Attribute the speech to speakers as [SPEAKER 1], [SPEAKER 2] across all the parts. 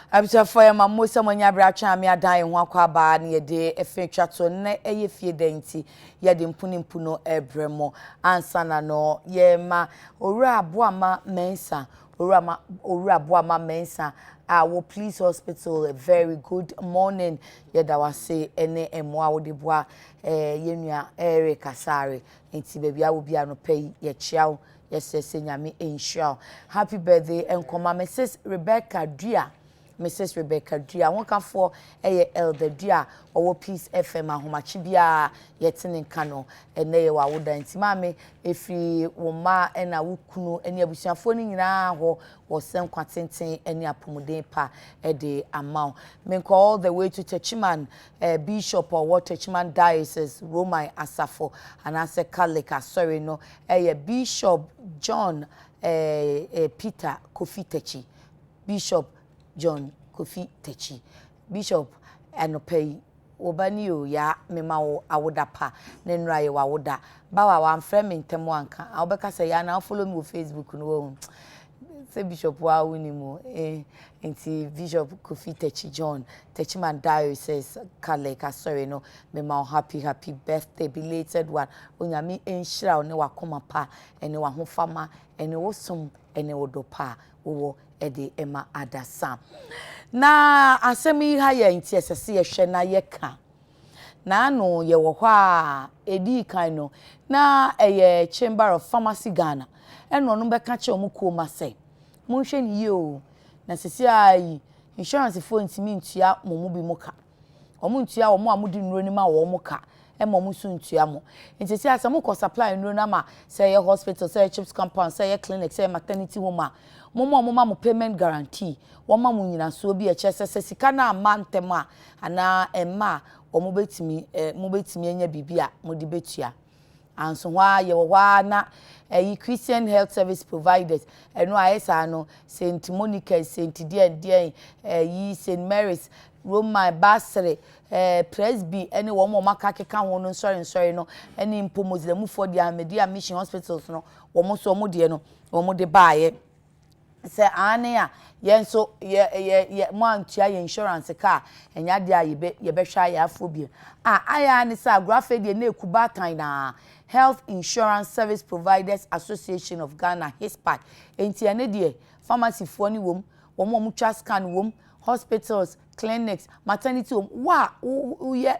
[SPEAKER 1] Abisa for ya mamosa manya bracha me adan ho akwa ba na ye de efetwa to ne eye fie denti ye de mpunimpuno ebremo ansa na no ye ma owura aboama mensa owura aboama mensa our police hospital. A very good morning ye da wase ene emwa wo de boa yenua Eric Asare enti baby a wo bia no pay ye chiao yes nyame ensure happy birthday enkoma Mrs. Rebecca Dua Mrs. Rebecca Dua wonka for elder Dua owo Peace FM ahomachi bia yetene nka no ene ye wa woda nti mame efri wo ma ena wukunu ene abusuafo ni nyina ho wo sem kwatenten ene apomuden pa de amount me call all the way to Techiman Bishop or what Techiman Diocese Roman Asafo and ase Catholic sorry no Bishop John Peter Kofi Techi Bishop John Kofi Techi Bishop anopei obani o ya mema wo awoda pa ne nra ye wawoda bawa wa mfrem ntemo anka obeka say ya na follow me on Facebook no say Bishop wa wini mo enti Bishop Kofi Techi John Techiman Diocese Catholic sorry no mema happy birthday belated one onyame enhira ne wakoma pa ene wa hofama ene wosom ene wodopa wo ede ema adasa na asemi ha ye nti esese ye hwe na ye ka na no ye wo hwa edi kan no na eye Chamber of Pharmacy Ghana eno no beka che omuko ma sei munhwe ni ye o na sisi ai insurance fo ntimi ntua momu bi muka omu ntua omu amudi nuro ni ma wo muka emo musu ntua mo ntisi asem ko supply nuro na ma say ye hospital say chips compound say ye clinic say maternity home mo payment guarantee woma mo nyina so bi e chese sika na amantem a ana emma mo betimi anya bibia mo di betua anso hwa ye hwa na Christian health service providers eno ayesa no St Monica St Dien St Mary's Roman Basre Presby any wo mo maka keka ho no sorry no any impomozlemu for the Media Mission Hospitals no wo mo so mo de no wo mo de baaye se ane a yenso ye mo antua ye insurance car enya de a ye be hwa ya afobia aya ne sa agrafe de na ekubatan na Health Insurance Service Providers Association of Ghana HISPAC enti ene de pharmacy fo ni wom wo mo twa scan wom hospitals clinics maternity home ye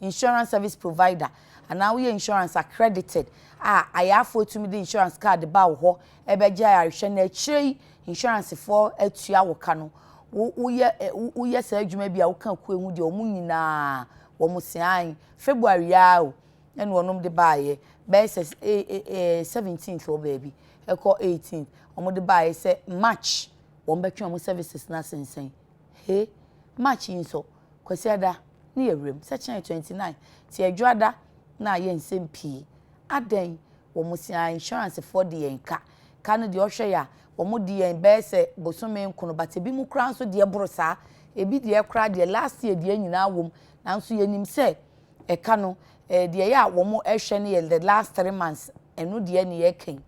[SPEAKER 1] insurance service provider and now we insurance accredited ayafo to me the insurance card ba wo ho ebeje arehwe na chiri insurance for atua wo ka no wo ye sa adwuma bia wo ka ku ehu de omu nyina wo mo sian February ya o ene wonom de baaye be 17th o baby e ko 18th omo de baaye se March wo mbetwe omo services na sensen March inso kwasiada ni ewrem section 29 ti adwada na ye nsempie aden wo musia insurance for the enka kan de ohwe ya wo mu de en be se bosome nkono bate bi mu kra nso de borosa ebi de kra de last year de nyina wom na nso yenim se eka no de ya wo mu ehwe ne the last 3 months enu de ne ye ken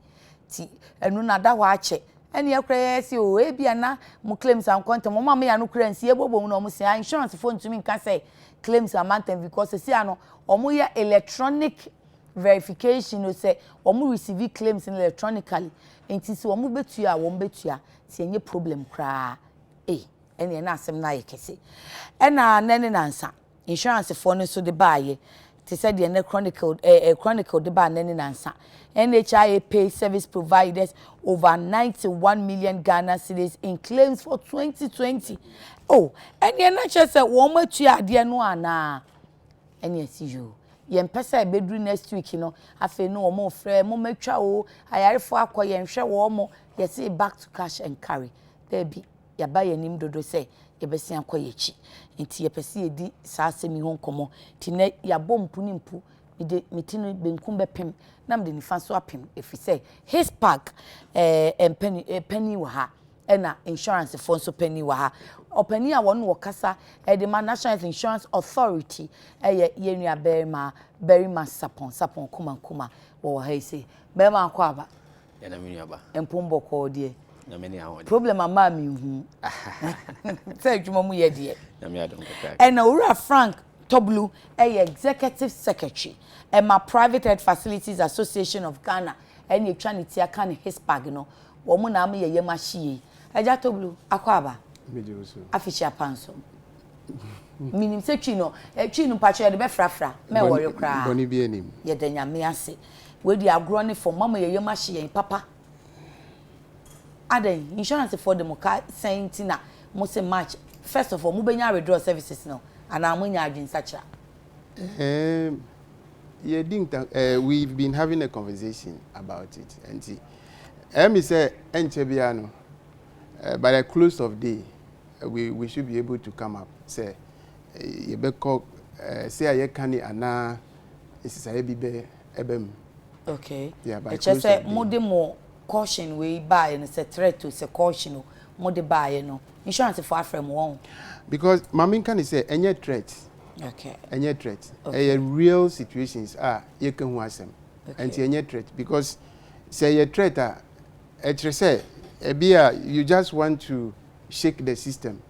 [SPEAKER 1] ti enu na da ho ache eni ekra yesi o ebia na mu claims and content mo mama ya no kra nsi ebobo no mo se insurance for ntumi nka say claims amount because see ano omo ya electronic verification no say omo receive claims electronically enti se omo betua wo betua se enye problem kra eni na asem na yekese ena nene nansa insurance for no so de baaye te said the chronicle de ba nene nansa NHIA pay service providers over 91 million Ghana cedis in claims for 2020. Oh, and the NHS said one more to ade no ana. And yes you. Yen pesa bedru next week no afi no mo frɛ mo matwa o ayarefo akoye nhwɛ wo mo yesi back to cash and carry. There be ya ba yanim dodo say yebesi akoye chi. Nti yepesi edi saa asemi ho nkomo. Ti ne ya bompu ni mpu ide mitino benkum bepem nam de nifa so apem efi say his pack penny wa ha ena insurance for so penny wa ha opani a won wo kasa the National Insurance Authority yenua Barima Sarpong kuma wo ha ise Barima akwa aba
[SPEAKER 2] ya na minua ba
[SPEAKER 1] empombo ko de
[SPEAKER 2] na many hours.
[SPEAKER 1] Problem ama me hu. Say dwuma mu ye de.
[SPEAKER 2] Na me adon kaka.
[SPEAKER 1] And Ura Frank Tarblu, executive secretary, and my Private Health Facilities Association of Ghana, and you trying to take can his bag no. Woman na me ye machi. Eja Tarblu akwaba.
[SPEAKER 3] Me do so.
[SPEAKER 1] Afisha panso. Minim se twi no pacho de be frafra me worry kra
[SPEAKER 3] Boni bi anim
[SPEAKER 1] ye da nyame ase we di agro ne for mama ye ma hye yen papa aden insurance for the moka saying na mo se match first of all mo benya withdraw services no ana mo nya adwen sacha
[SPEAKER 3] we've been having a conversation about it and see me say enchebia no by the close of day we should be able to come up say you be call say aye kani ana isisa be ebem
[SPEAKER 1] okay
[SPEAKER 3] yeah by
[SPEAKER 1] just say more caution we buy and say threat to say caution more the buy no insurance for afrem won
[SPEAKER 3] because mamin can say any threat
[SPEAKER 1] okay
[SPEAKER 3] any threat a real situations you can hu asem and any threat because say a threat say you just want to shake the system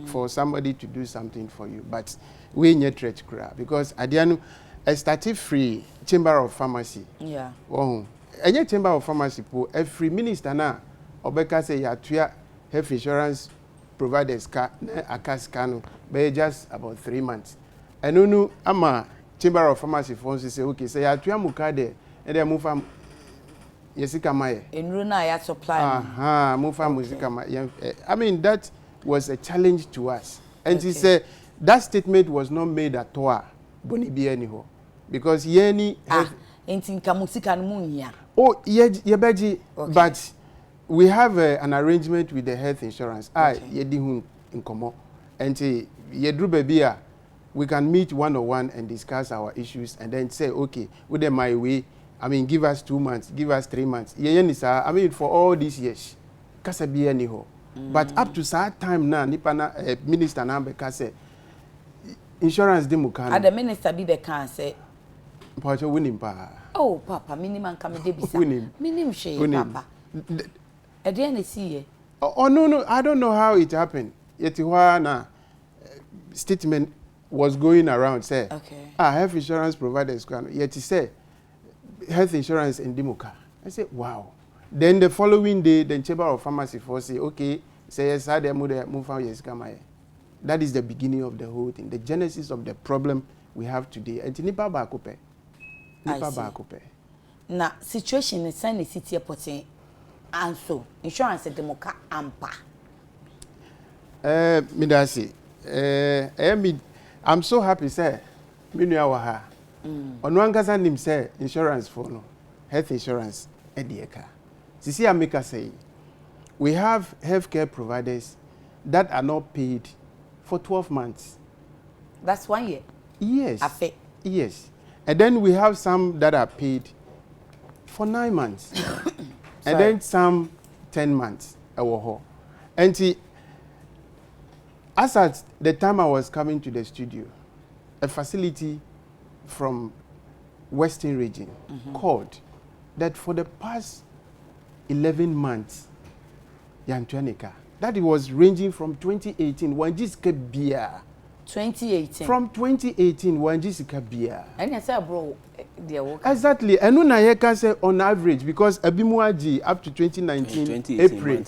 [SPEAKER 3] for somebody to do something for you, but we need threat because at the end, a static free chamber of pharmacy.
[SPEAKER 1] Yeah.
[SPEAKER 3] Oh, any chamber of pharmacy, every minister now, Obeka say you have health insurance providers a cascano, but just about 3 months. And no, ama chamber of pharmacy phones say okay, say you have mukade and then move from. Yesika Maye.
[SPEAKER 1] In Runa, ya supply.
[SPEAKER 3] Mufa Musika Maye. I mean, that was a challenge to us. And he said that statement was not made at all. Boni bi anyho. Because yeni.
[SPEAKER 1] Intinka musika numunya.
[SPEAKER 3] Oh, yebeji. But we have an arrangement with the health insurance. Yedi hun inkomo. And yedru bebia, we can meet one-on-one and discuss our issues and then say, okay, with them my way. I mean, give us 2 months, give us 3 months. I mean, for all these years, kasa bi anyho. But up to that time now, nipana minister na be kase insurance de mukana.
[SPEAKER 1] The minister be be can say.
[SPEAKER 3] Pacho winim pa.
[SPEAKER 1] Oh, papa, minimum come de bisa. Minim she papa. At the end see.
[SPEAKER 3] Oh no, I don't know how it happened. Yet na statement was going around say.
[SPEAKER 1] Okay.
[SPEAKER 3] Health insurance providers can yet say. Health insurance in Dimuka. I said, wow. Then the following day, the Chamber of Pharmacy force say, okay, say yes, I move out yes, come. That is the beginning of the whole thing, the genesis of the problem we have today. And nipa ba kope. Nipa ba kope. Na
[SPEAKER 1] situation is in the city airport and so insurance in Dimuka ampa.
[SPEAKER 3] Midasi. I'm so happy, sir. Minuawaha. Onwankasa nim say insurance for no health insurance edieka. Sisi Amika say we have healthcare providers that are not paid for 12 months.
[SPEAKER 1] That's 1 year.
[SPEAKER 3] Yes.
[SPEAKER 1] Yes.
[SPEAKER 3] And then we have some that are paid for 9 months. And then some 10 months. And as at the time I was coming to the studio, a facility from Western region called that for the past 11 months, Yantuanika, that it was ranging from 2018 when this beer.
[SPEAKER 1] 2018.
[SPEAKER 3] From 2018 when this beer.
[SPEAKER 1] And I said, bro,
[SPEAKER 3] exactly. And no I can say on average because Abimuaji up to 2019 April.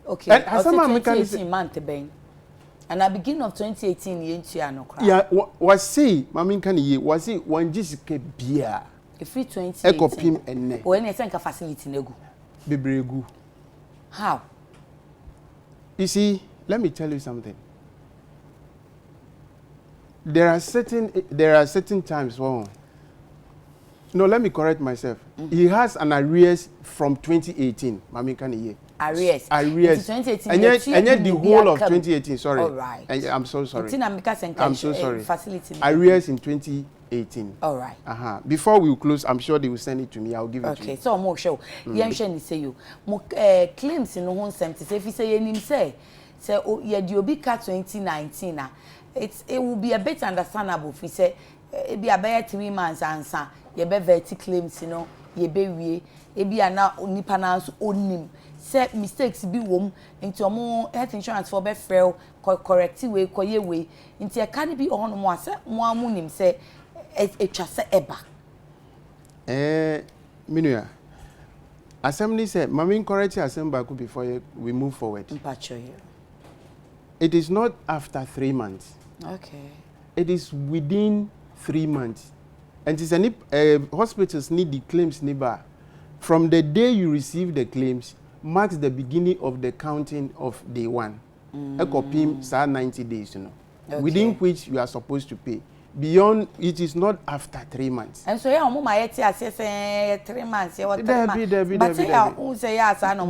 [SPEAKER 1] Okay. And 2018 month ben. And at the beginning of 2018,
[SPEAKER 3] yeah, was say, Mamin Kani, was it one just beer?
[SPEAKER 1] If we 2018,
[SPEAKER 3] and
[SPEAKER 1] when I think a facility nego.
[SPEAKER 3] Bibregu.
[SPEAKER 1] How?
[SPEAKER 3] You see, let me tell you something. There are certain times when. No, let me correct myself. He has an arrears from 2018, Mamin Kani.
[SPEAKER 1] Arrears.
[SPEAKER 3] 2018. And yet the whole of 2018, sorry.
[SPEAKER 1] All right.
[SPEAKER 3] I'm so sorry.
[SPEAKER 1] I'm
[SPEAKER 3] so sorry.
[SPEAKER 1] Facility.
[SPEAKER 3] Arrears in 2018.
[SPEAKER 1] All right.
[SPEAKER 3] Before we close, I'm sure they will send it to me. I'll give it to you.
[SPEAKER 1] Okay, so more show. Yen say you. Mo claims in no something. Say if you say you say oh yeah, the Obika 2019 it will be a bit understandable if we say it be about 3 months answer. You be verti claims, you know, you be we. It be na nipa na onim. say mistakes bi wom nti omo health insurance for be frel correct way koye way nti e kan bi ohon mo ase mo amunim say etwa se eba
[SPEAKER 3] minua assembly said mami correct assembly back before we move forward. It is not after 3 months.
[SPEAKER 1] Okay.
[SPEAKER 3] It is within 3 months. And it's hospitals need the claims never. From the day you receive the claims, marks the beginning of the counting of day one. A copy 90 days,
[SPEAKER 1] okay.
[SPEAKER 3] Within which you are supposed to pay. Beyond, it is not after 3 months.
[SPEAKER 1] And so, yeah, Mama, say 3 months. But say yes, I know.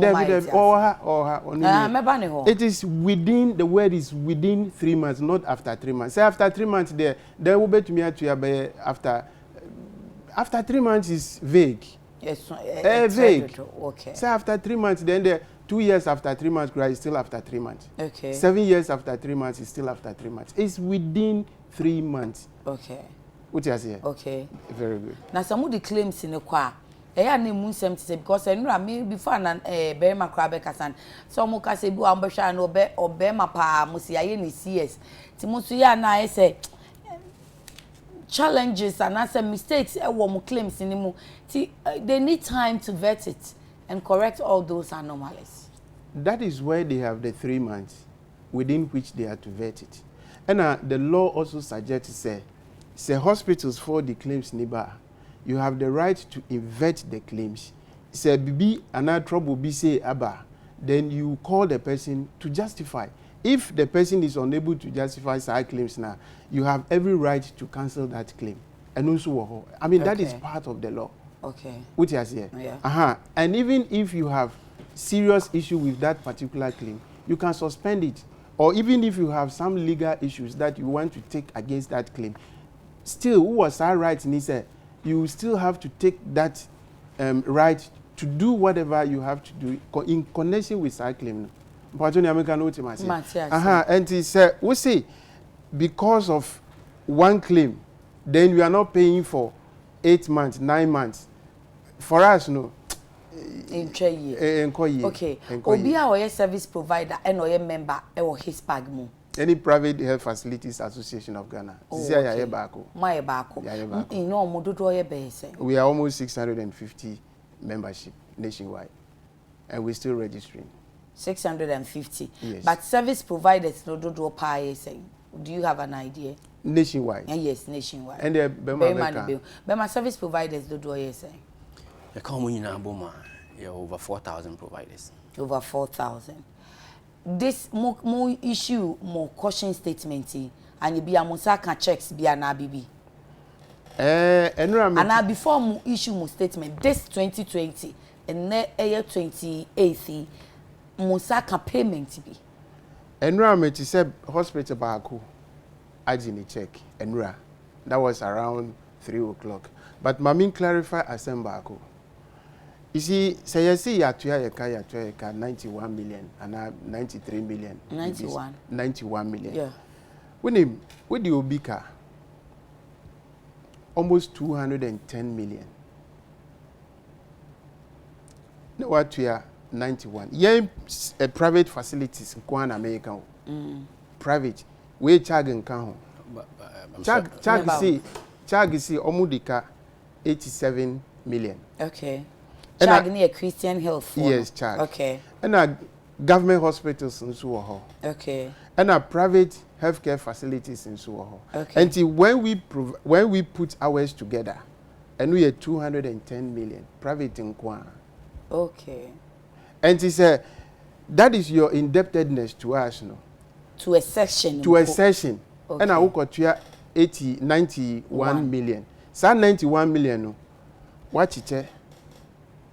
[SPEAKER 3] It is within, the word is within 3 months, not after 3 months. Say after 3 months, there will be to me after 3 months is vague.
[SPEAKER 1] Yes,
[SPEAKER 3] vague.
[SPEAKER 1] Okay.
[SPEAKER 3] Say after 3 months, then the 2 years after 3 months, is still after 3 months.
[SPEAKER 1] Okay.
[SPEAKER 3] 7 years after 3 months is still after 3 months. It's within 3 months.
[SPEAKER 1] Okay.
[SPEAKER 3] What you say?
[SPEAKER 1] Okay.
[SPEAKER 3] Very good.
[SPEAKER 1] Now some of the claims in the car. I name Munsem to say because I know me before and Barima Crabekasan. So Moka say bu ambasha no be or Bema pa musia ni CS. Timusuya na I say challenges and answer mistakes claims in the they need time to vet it and correct all those anomalies.
[SPEAKER 3] That is why they have the 3 months within which they are to vet it. And the law also suggests say hospitals for the claims neighbor, you have the right to vet the claims. Say bibi another trouble be say aba, then you call the person to justify. If the person is unable to justify side claims now, you have every right to cancel that claim. And also, I mean, that is part of the law.
[SPEAKER 1] Okay.
[SPEAKER 3] Which is here.
[SPEAKER 1] Yeah.
[SPEAKER 3] And even if you have serious issue with that particular claim, you can suspend it. Or even if you have some legal issues that you want to take against that claim, still, who was our right, Nisa, you still have to take that right to do whatever you have to do in connection with that claim. And he said, we say, because of one claim, then we are not paying for 8 months, 9 months. For us, no.
[SPEAKER 1] Okay. Obia or service provider and or member or his pagmo.
[SPEAKER 3] Any private health facilities association of Ghana. We are almost 650 membership nationwide, and we're still registering.
[SPEAKER 1] 650.
[SPEAKER 3] Yes.
[SPEAKER 1] But service providers no do pay saying. Do you have an idea?
[SPEAKER 3] Nationwide.
[SPEAKER 1] Yes, nationwide.
[SPEAKER 3] And the
[SPEAKER 1] Bema service providers do saying.
[SPEAKER 2] The common in Aboma, over 4,000 providers.
[SPEAKER 1] Over 4,000. This more issue, more caution statement, and you be a Musaka checks be an ABB. And before more issue more statement, this 2020 and year 2080, Musaka payment be.
[SPEAKER 3] Enra said hospital Baku, Ajini check, Enra. That was around 3 o'clock. But Mamin clarify Asembaku. You see, say you see yatuya 91 million and 93 million. 91 million.
[SPEAKER 1] Yeah.
[SPEAKER 3] With the Obika, almost 210 million. No, what we are 91. Yeah, private facilities in Kwan America. Private. We charge in Kaho. Charge see Omudika 87 million.
[SPEAKER 1] Okay. Charge near Christian Health.
[SPEAKER 3] Yes, charge.
[SPEAKER 1] Okay.
[SPEAKER 3] And government hospitals in Suho.
[SPEAKER 1] Okay.
[SPEAKER 3] And private healthcare facilities in Suho.
[SPEAKER 1] Okay.
[SPEAKER 3] Until when we put ours together, and we are 210 million private in Kwan.
[SPEAKER 1] Okay.
[SPEAKER 3] And he said, that is your indebtedness to us, no?
[SPEAKER 1] To a section.
[SPEAKER 3] To a section.
[SPEAKER 1] Okay.
[SPEAKER 3] And I will got 91 million. So 91 million, no? Watch it,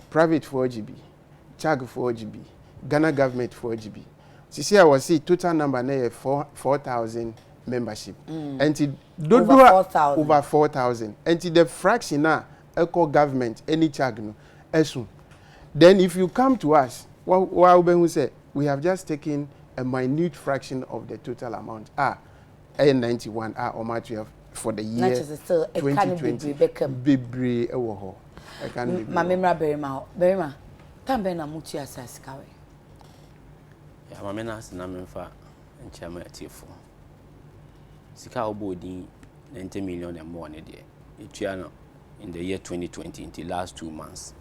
[SPEAKER 3] private 4GB, charge 4GB, Ghana government 4GB. See, I was see total number now 4,000 membership. And over 4,000. And the fraction now, eco government, any charge, no? Then if you come to us, what we say, we have just taken a minute fraction of the total amount. A91 or material for the year 2020.
[SPEAKER 1] Barima, Barima, Tambena Mutia Saskawe.
[SPEAKER 2] ya ma me na asena me mfa nchama atiefo sika obodi 90 million and more ne de etua no in the year 2020 in the last 2 months.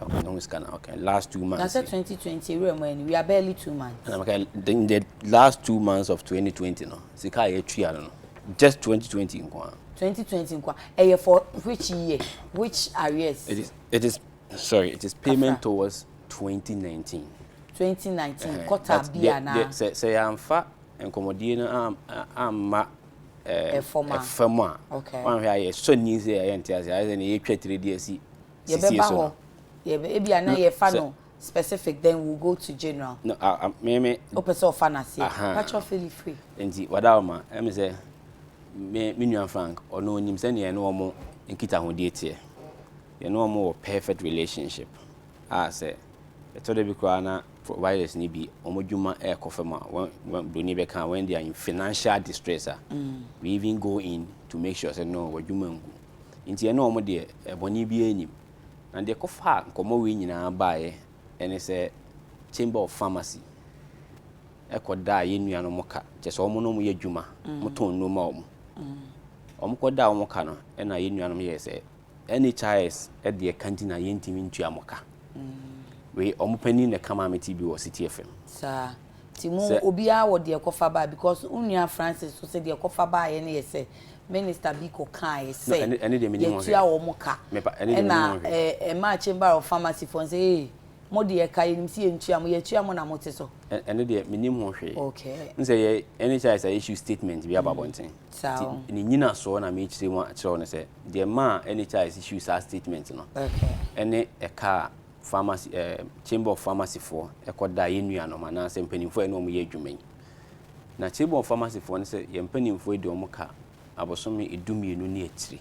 [SPEAKER 2] Okay, no scan. Okay, last 2 months.
[SPEAKER 1] That's 2020. We are barely 2 months.
[SPEAKER 2] And okay, in the last 2 months of 2020, no, sika etua no, just 2020 in
[SPEAKER 1] 2020 in for which year? Which areas?
[SPEAKER 2] It is payment towards 2019.
[SPEAKER 1] 2019. Kota bia na.
[SPEAKER 2] Say amfa enkomodie no amma
[SPEAKER 1] forma. Okay.
[SPEAKER 2] One here so needs here entiase I say na ye twetire di asi.
[SPEAKER 1] Maybe na ye fa no specific, then we'll go to general.
[SPEAKER 2] No, me
[SPEAKER 1] opeso fantasy. Patch off feel free.
[SPEAKER 2] Enti wadaoma em say me nua Frank ono onim se ne no omo nkita ho de tie. Ye no omo perfect relationship. Say eto de bi kwa na providers ni bi omodwuma e kofema when do ni be kan when they are in financial distress. We even go in to make sure say no wadwuma ngu. Enti ye no omo de eboni bi enim. And the kofa nkomo we nyina baaye ene se chamber of pharmacy ekoda ye nuano moka je so omo no mo ye dwuma moton no ma omo koda omo ka no ena ye nuano ye se NHIS e de canteen ye ntimi ntua moka we omo pani na kama meti bi wo City FM
[SPEAKER 1] sa ti mo obi a wo de kofa ba because unua Francis so se de kofa ba ye ne ye se Minister Biko kai say yetua wo moka na ma chamber of pharmacy for say mo de kai nim si entua mo yetua mo na mo te so
[SPEAKER 2] ene de minim ho hwe
[SPEAKER 1] okay
[SPEAKER 2] nse ye NHIS issue statement bi ababonten ni nyina so na me chire mo chire no say de ma NHIS issue sa statement no
[SPEAKER 1] okay
[SPEAKER 2] ene eka pharmacy chamber of pharmacy for ekoda ye nua no ma na se mpanimfo ene mo ye adwuman na chamber of pharmacy for ne say ye mpanimfo de omoka abosomi edumienu ni etiri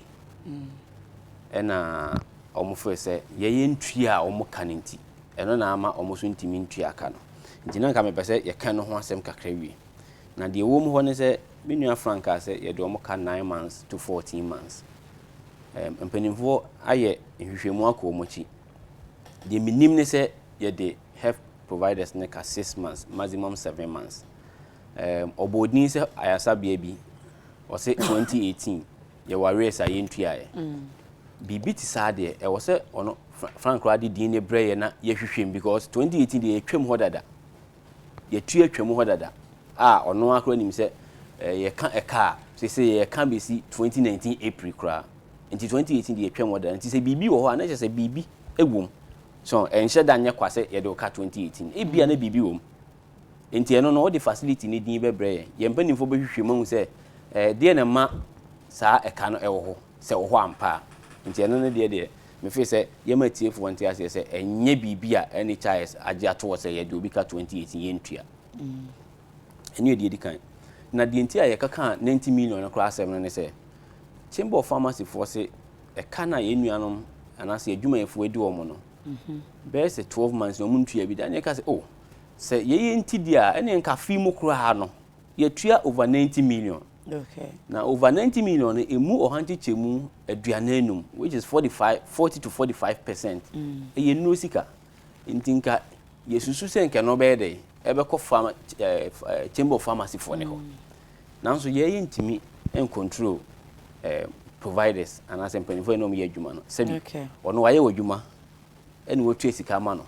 [SPEAKER 2] ena omofo se ye ntua omoka nti eno na ama omoso ntimi ntua aka no nti na nka me pese ye kan no ho asem kakra wi na de wo mu ho ne se menua Franka se ye de omoka 9 months to 14 months mpanimfo aye hwehwemu akomochi de minim ne se ye de health providers ne ka 6 months maximum 7 months obodin se ayasa bia bi or say 2018 you were race ayentua bibi ti sade e wo se ono Frank Radi din ne breye na ye hwehwem because 2018 de etwem hodada ye tu etwem hodada ono akro nim se ye ka eka se ye ka be si 2019 April kra nti 2018 de etwem hodada nti se bibi wo ho na se bibi egwom so enhye da nye kwase ye de ka 2018 ebia na bibi wom nti eno no the facility ne din be breye ye mpanimfo be hwehwem hu se de na ma sa eka no ewo ho se wo ho ampa nti eno ne de me fe se ye ma tiefo wanti ase se enye bibia NHIS age ato se ye de obi ka 2018 ye ntua enye de kan na de ntia ye kaka 90 million na kra asem no ne se chamber of pharmacy for se eka na ye nuanom anase adwuma yefo edi wo mo no be se 12 months no mu ntua bi da ne ka se se ye nti dia ene nka fi mu kra ha no ye tua over 90 million.
[SPEAKER 1] Okay.
[SPEAKER 2] Now over 90 million emu ohanti chemu aduanenum which is 40 to 45%. Ye no sika. Ntinka yesusu se nke no be dey ebe ko farm chamber of pharmacy for ne ho. Now so ye ntimi en control providers and as empanifo no me adwuma no. Sebi ono waye wadwuma ene wo tue sika ma no.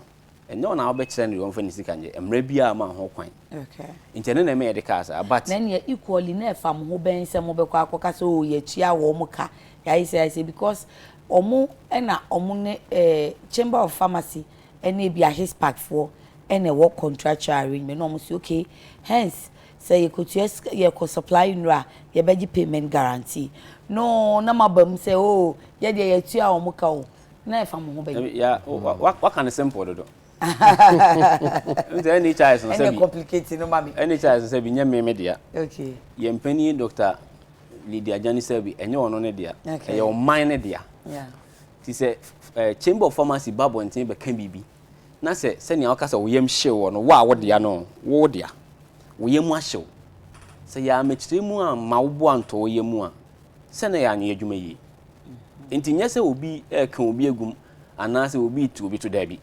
[SPEAKER 2] Enyo na obe kire ne won fa ni sika nje emra bia ma ho kwan.
[SPEAKER 1] Okay.
[SPEAKER 2] Intene na me ye de kasa but
[SPEAKER 1] then ye equally na fam ho ben se mo be kwa akoka so o ye tua wo mo ka ya say because omo na omo ne chamber of pharmacy ene bia his pack for ene work contractual arrangement no mo say okay hence say you could just ye ko supply nra ye be payment guarantee no na mabam say oh ye de ye tua wo mo ka o na fam ho ben
[SPEAKER 2] ya what can simple do any child no say
[SPEAKER 1] complicated no mami
[SPEAKER 2] any child say bi nyame media
[SPEAKER 1] okay
[SPEAKER 2] ye mpani Dr. Lydia Jani say bi enye ono ne dia ye o man ne dia
[SPEAKER 1] yeah
[SPEAKER 2] ti say chamber of pharmacy babontin be kan bibi na say ne akasa wo yem hyew no wo a wo dia no wo dia wo yem ahyew say ya mechire mu a ma wo bo anto wo yem a se ne ya anye adwuma yi enti nya say obi kan obi egum ana say obi tu obi to da bi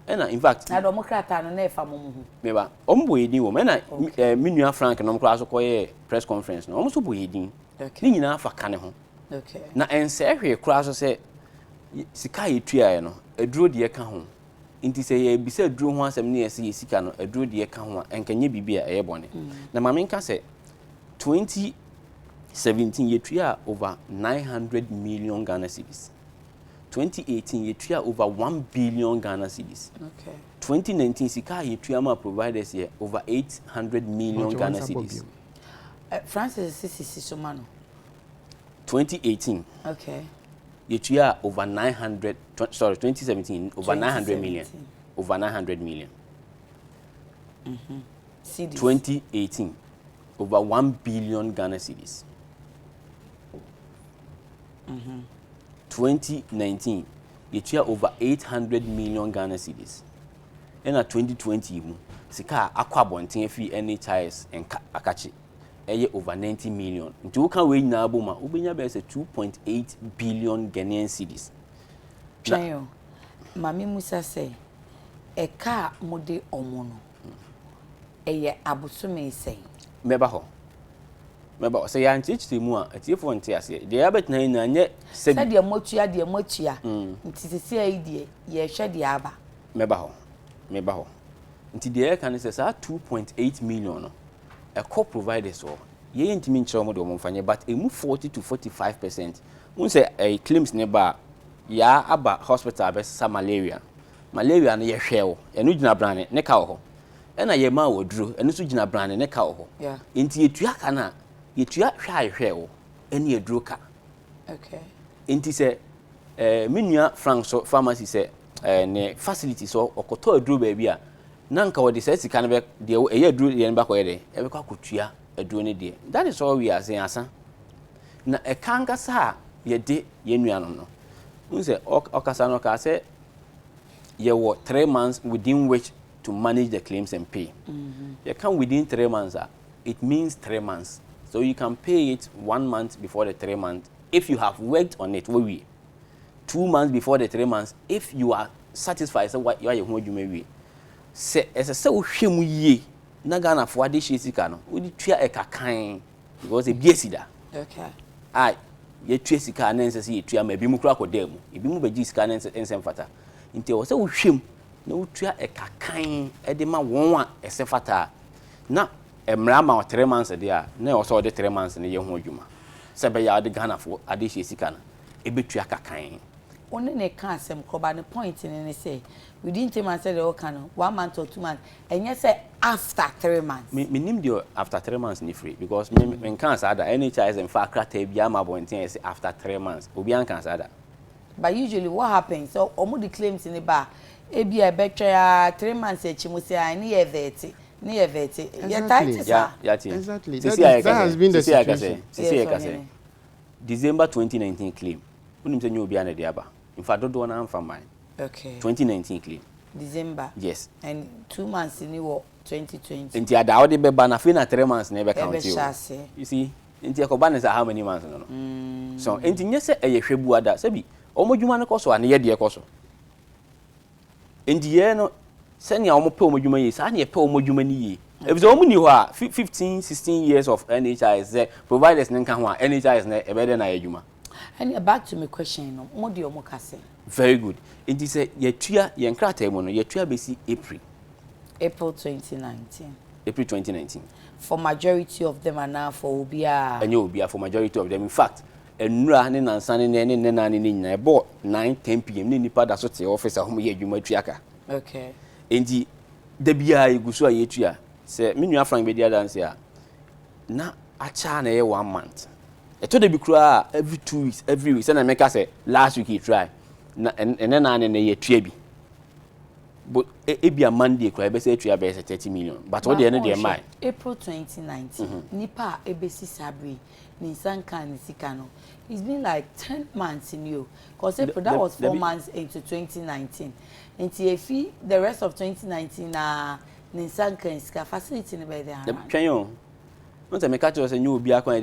[SPEAKER 2] And in fact,
[SPEAKER 1] na Democrat no na efa mo hu.
[SPEAKER 2] Meba, ombo edin wo. Na minua Frank no mkra so koye press conference no. Omso bo edin.
[SPEAKER 1] Okay.
[SPEAKER 2] Ni nyina fa kane ho.
[SPEAKER 1] Okay.
[SPEAKER 2] Na ense hwe kra so se sika yetua no, aduro de ka ho. Inti se ye bisa aduro ho asem ne yesi sika no, aduro de ka ho enkanye bibia eye bone. Na ma menka se 2017 yetua over 900 million Ghana cedis. 2018 yetua over 1 billion Ghana cedis.
[SPEAKER 1] Okay.
[SPEAKER 2] 2019 sika yetua ma providers here over 800 million Ghana cedis.
[SPEAKER 1] Francis Sisi Somano.
[SPEAKER 2] 2018.
[SPEAKER 1] Okay.
[SPEAKER 2] Yetua over 2017 over 900 million. Over 900 million.
[SPEAKER 1] Cedis.
[SPEAKER 2] 2018 over 1 billion Ghana cedis. 2019 yetua over 800 million Ghana cedis. And at 2020 sika akwa bonten fi NHIS and akachi eye over 90 million. Nti wo kan we nyina aboma ubenya be say 2.8 billion Ghanaian cedis.
[SPEAKER 1] Chayo. Mami Musa say e ka mode omono. Eye abosume say.
[SPEAKER 2] Meba ho. Meba say ya ntichi mu a atiefo nti ase. De ya betena na nye
[SPEAKER 1] se de motua nti sisi ai de ye hwe de aba.
[SPEAKER 2] Meba ho. Nti de kan say sa 2.8 million no. A co-provider so ye ntimi nkyerɛ mo de mo mfanye but emu 40 to 45%. Mun say a claims never ya aba hospital be sa malaria no ye hwɛ wo enu gina brane ne ka wo ho ɛna ye ma wo duro enu so gina brane ne ka wo ho
[SPEAKER 1] yeah
[SPEAKER 2] enti yetua ka na yetua hwɛ wo ene ye duro ka
[SPEAKER 1] okay
[SPEAKER 2] enti sɛ minua frank so pharmacy sɛ ne facility so okoto aduro ba bia na nka wo de sɛ sika ne be de ɛyɛ aduro ye ne ba kɔ ye de e be kwa kotua aduro ne de that is all we are saying asa na ɛkanka sa ye de ye nuanom no unse okasa no ka say you were 3 months within which to manage the claims and pay. You come within 3 months, it means 3 months. So you can pay it 1 month before the 3 months if you have worked on it. 2 months before the 3 months if you are satisfied. So what you are you may say as a so shame ye Nagana for this shikano. Would you try a kakan because a biesida?
[SPEAKER 1] Okay.
[SPEAKER 2] Ye tresika anense ye tua ma bi mu kra kodam ebi mu bagi sika anense ensem fata nti o se wo hwem na wo tua ekakan e de ma won a ese fata na emra ma 3 months de a na o so de 3 months ne ye ho adwuma se be ya de Ghana fo ade hye sika na e betua kakan
[SPEAKER 1] one ne ka asem kroba ne point ne say within 3 months de o kan 1 month or 2 months enye say after 3 months
[SPEAKER 2] me nim the after 3 months ni free because me can say that NHIS and fa krata bia ma bonten say after 3 months obi an can say that
[SPEAKER 1] but usually what happens so omo the claims in the bar e bia be twa 3 months echi mo say ani ye veti ni ye veti ye tight
[SPEAKER 2] yeah
[SPEAKER 3] exactly that has been the situation
[SPEAKER 2] December 2019 claim unim say nyobi an de aba in fact do na am from mine
[SPEAKER 1] okay
[SPEAKER 2] 2019 claim
[SPEAKER 1] December
[SPEAKER 2] yes
[SPEAKER 1] and 2 months in 2020
[SPEAKER 2] nti ada wo de be ba na fe na 3 months na be count you see nti ekoba ne say how many months no so nti nye say eye hwebu ada sabi omodwuma ne koso ane ye de koso nti ye no se ne omo pe omodwuma yi sa ne ye pe omodwuma ni yi if so omuni ho a 15 16 years of NHIS providers ne nka ho a NHIS na e be de na adwuma
[SPEAKER 1] and back to my question no mo de omo kase
[SPEAKER 2] very good nti say ye tua ye nkrata mu no ye tua be si April
[SPEAKER 1] 2019 for majority of them are now for obia
[SPEAKER 2] and you obia for majority of them in fact enura ne nansane ne na ne nyina e bo 9-10 pm ne nipa da so te office ahom ye adwuma tuaka
[SPEAKER 1] okay
[SPEAKER 2] enti da bia igusu a ye tua se menua frank be dia dance a na acha na ye 1 month eto de bi kura every 2 weeks every week na make say last week he try na ne ye tua bi but ebia Monday kura be say tua be 30 million but what the end dey mind
[SPEAKER 1] April 2019 nipa ebesi sabre ni sanka ni sika no it's been like 10 months in you because April that was 4 months into 2019 until if the rest of 2019 na ni sanka ni sika facility ni be there
[SPEAKER 2] twenyo no te me catch us nyu obi akwa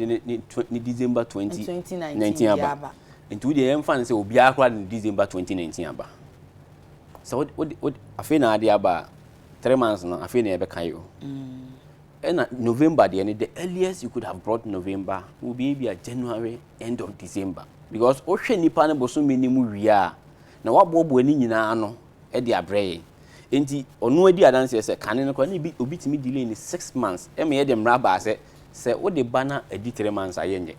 [SPEAKER 2] ni December 2019 aba into the em fan say obi akwa ni December 2019 aba So what afei na ade aba 3 months no afei na ebe kan yo. And November the earliest you could have brought November will be a January, end of December. Because Ocean Nipan bosom minimum we are. Now what Bob winning in ano at the abre. Enti onu edi adanse say kan no kwa be obitimi delay in 6 months. E me dem raba say what the banner edi 3 months ayenye.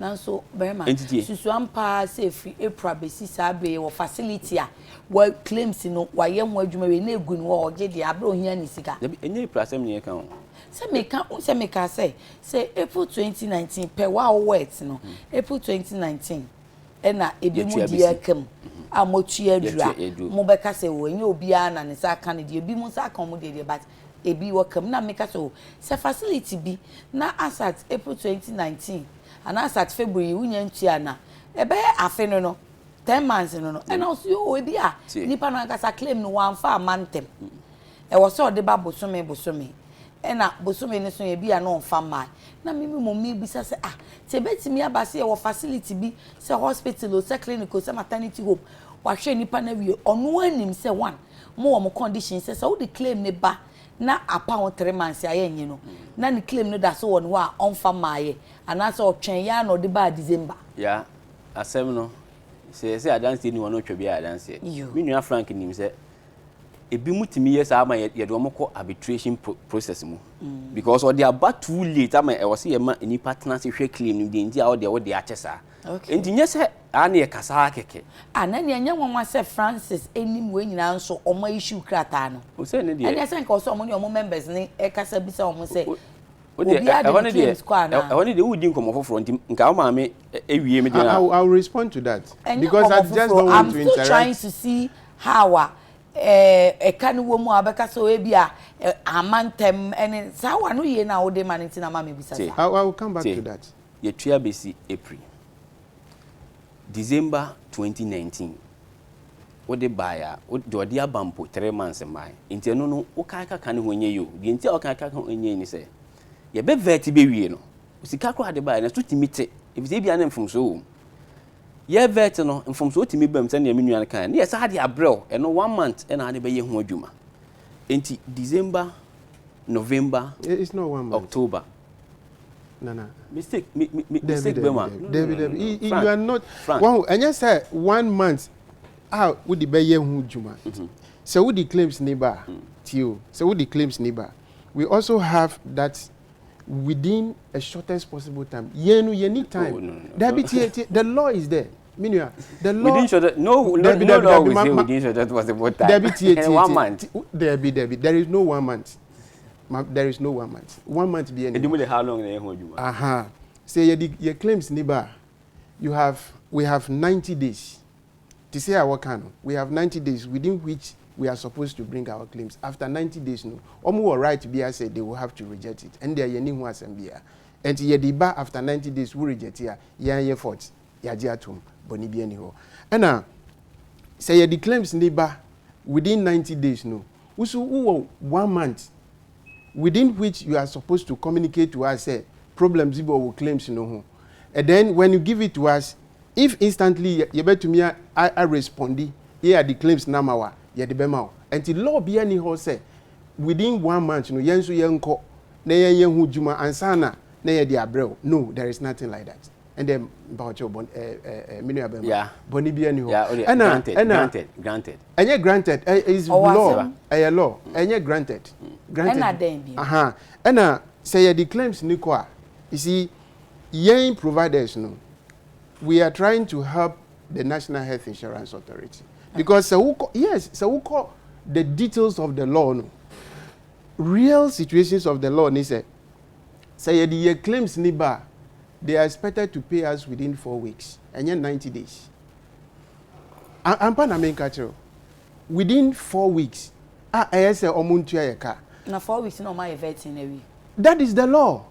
[SPEAKER 1] Now so Barima susuampa say free April besi sabe wo facility a wo claims no wa yem wo adwuma we na egu no wo oje de abre ohia ni sika.
[SPEAKER 2] Enye prasem ne kan.
[SPEAKER 1] Say meka say April 2019 per wa wet no April 2019 na ebemu di akam amotu adura mo beka say wo enye obi a na ne sa kan de ebi mo sa kan mo de but ebi wo kam na meka so facility bi na as at April 2019 and as at February wunya ntua na ebe afe no 10 months no and also yo ebi a nipa no akasa claim no wan fa amantem e wo so de ba bosome ena bosome ne so ebi a no fa mai na mimi mo mi bisa se te betimi abase e wo facility bi se hospital o se clinic o se maternity home wa hwe nipa na wie ono anim se one mo condition se wo de claim ne ba na apa on 3 months ayenye no na ni claim no da so won wa on fa maaye ana so otwen ya no de ba December
[SPEAKER 2] ya asem no say adanse ni won otwa bi adanse me nua Frank nim say ebi mutimi yes ama ye de omko arbitration process mu because or they are about too late ama e was ye ma ni partner se hwe claim ni de ndia o de wo de achesa enti nye se ana ye kasa keke
[SPEAKER 1] ana ne anya nwanwa se Francis enim we nyina nso omo issue krata no
[SPEAKER 2] o se ne de
[SPEAKER 1] anya se nka so omo ni omo members ni e kasa bi se omo se
[SPEAKER 2] obi de wudi nkomo foforo nti nka o ma me ewie me de na
[SPEAKER 3] I'll respond to that because I just don't want to interrupt.
[SPEAKER 1] I'm still trying to see how can woman abeka so ebi a amantem and sawa no ye na wo de maniti na ma me bisa sa
[SPEAKER 3] I will come back to that.
[SPEAKER 2] Ye tua besi April December 2019 wo de baya wo de abampo 3 months mai nti no wo kai ka ne honye yo de nti o kai ka honye ni se ye be vet be wie no sika kro ade baya na so timite e bi bia na mfumso ye vet no mfumso timi bam se na me nuan kan ne ye sa ade abrel e no 1 month e na ade be ye ho adwuma enti December November
[SPEAKER 3] it's not 1 month
[SPEAKER 2] October
[SPEAKER 3] no
[SPEAKER 2] mistake mistake bema
[SPEAKER 3] David you are not one and you say 1 month how would the be ye ho adwuma so would the claims neighbor tio so would the claims neighbor we also have that within a shortest possible time. You need time. The law is there. The law.
[SPEAKER 2] Within short, no law within shortest possible time. 1 month.
[SPEAKER 3] There is no 1 month. There is no 1 month. 1 month be any.
[SPEAKER 2] How long they hold you?
[SPEAKER 3] Say your claims neighbor. We have 90 days. To say our can. We have 90 days within which we are supposed to bring our claims. After 90 days, no. Omu right to be said they will have to reject it. And they are yeni who asembia. And ye deba after 90 days we reject here. Ye fault. Ya jiatum. Boni bi any ho. And now say ye the claims neighbor within 90 days, no. Usu 1 month within which you are supposed to communicate to us say problems will claims no. And then when you give it to us, if instantly you bet to me I respond, here the claims namawa. Ye de bema and the law be any ho say within 1 month no yenso yenko na yen hu djuma ansana na ye de abrel no there is nothing like that and then about your minu abema boni bi any ho
[SPEAKER 2] granted
[SPEAKER 3] and ye granted is law law and ye granted and say ye the claims ni kwa you see yen providers no we are trying to help the National Health Insurance Authority. Because so we call the details of the law, no. Real situations of the law, ni say the claims niba, they are expected to pay us within 4 weeks, and yet 90 days. I'm pan main catcher. Within 4 weeks, I say omuntu ya ka.
[SPEAKER 1] Na 4 weeks no my vetting every.
[SPEAKER 3] That is the law.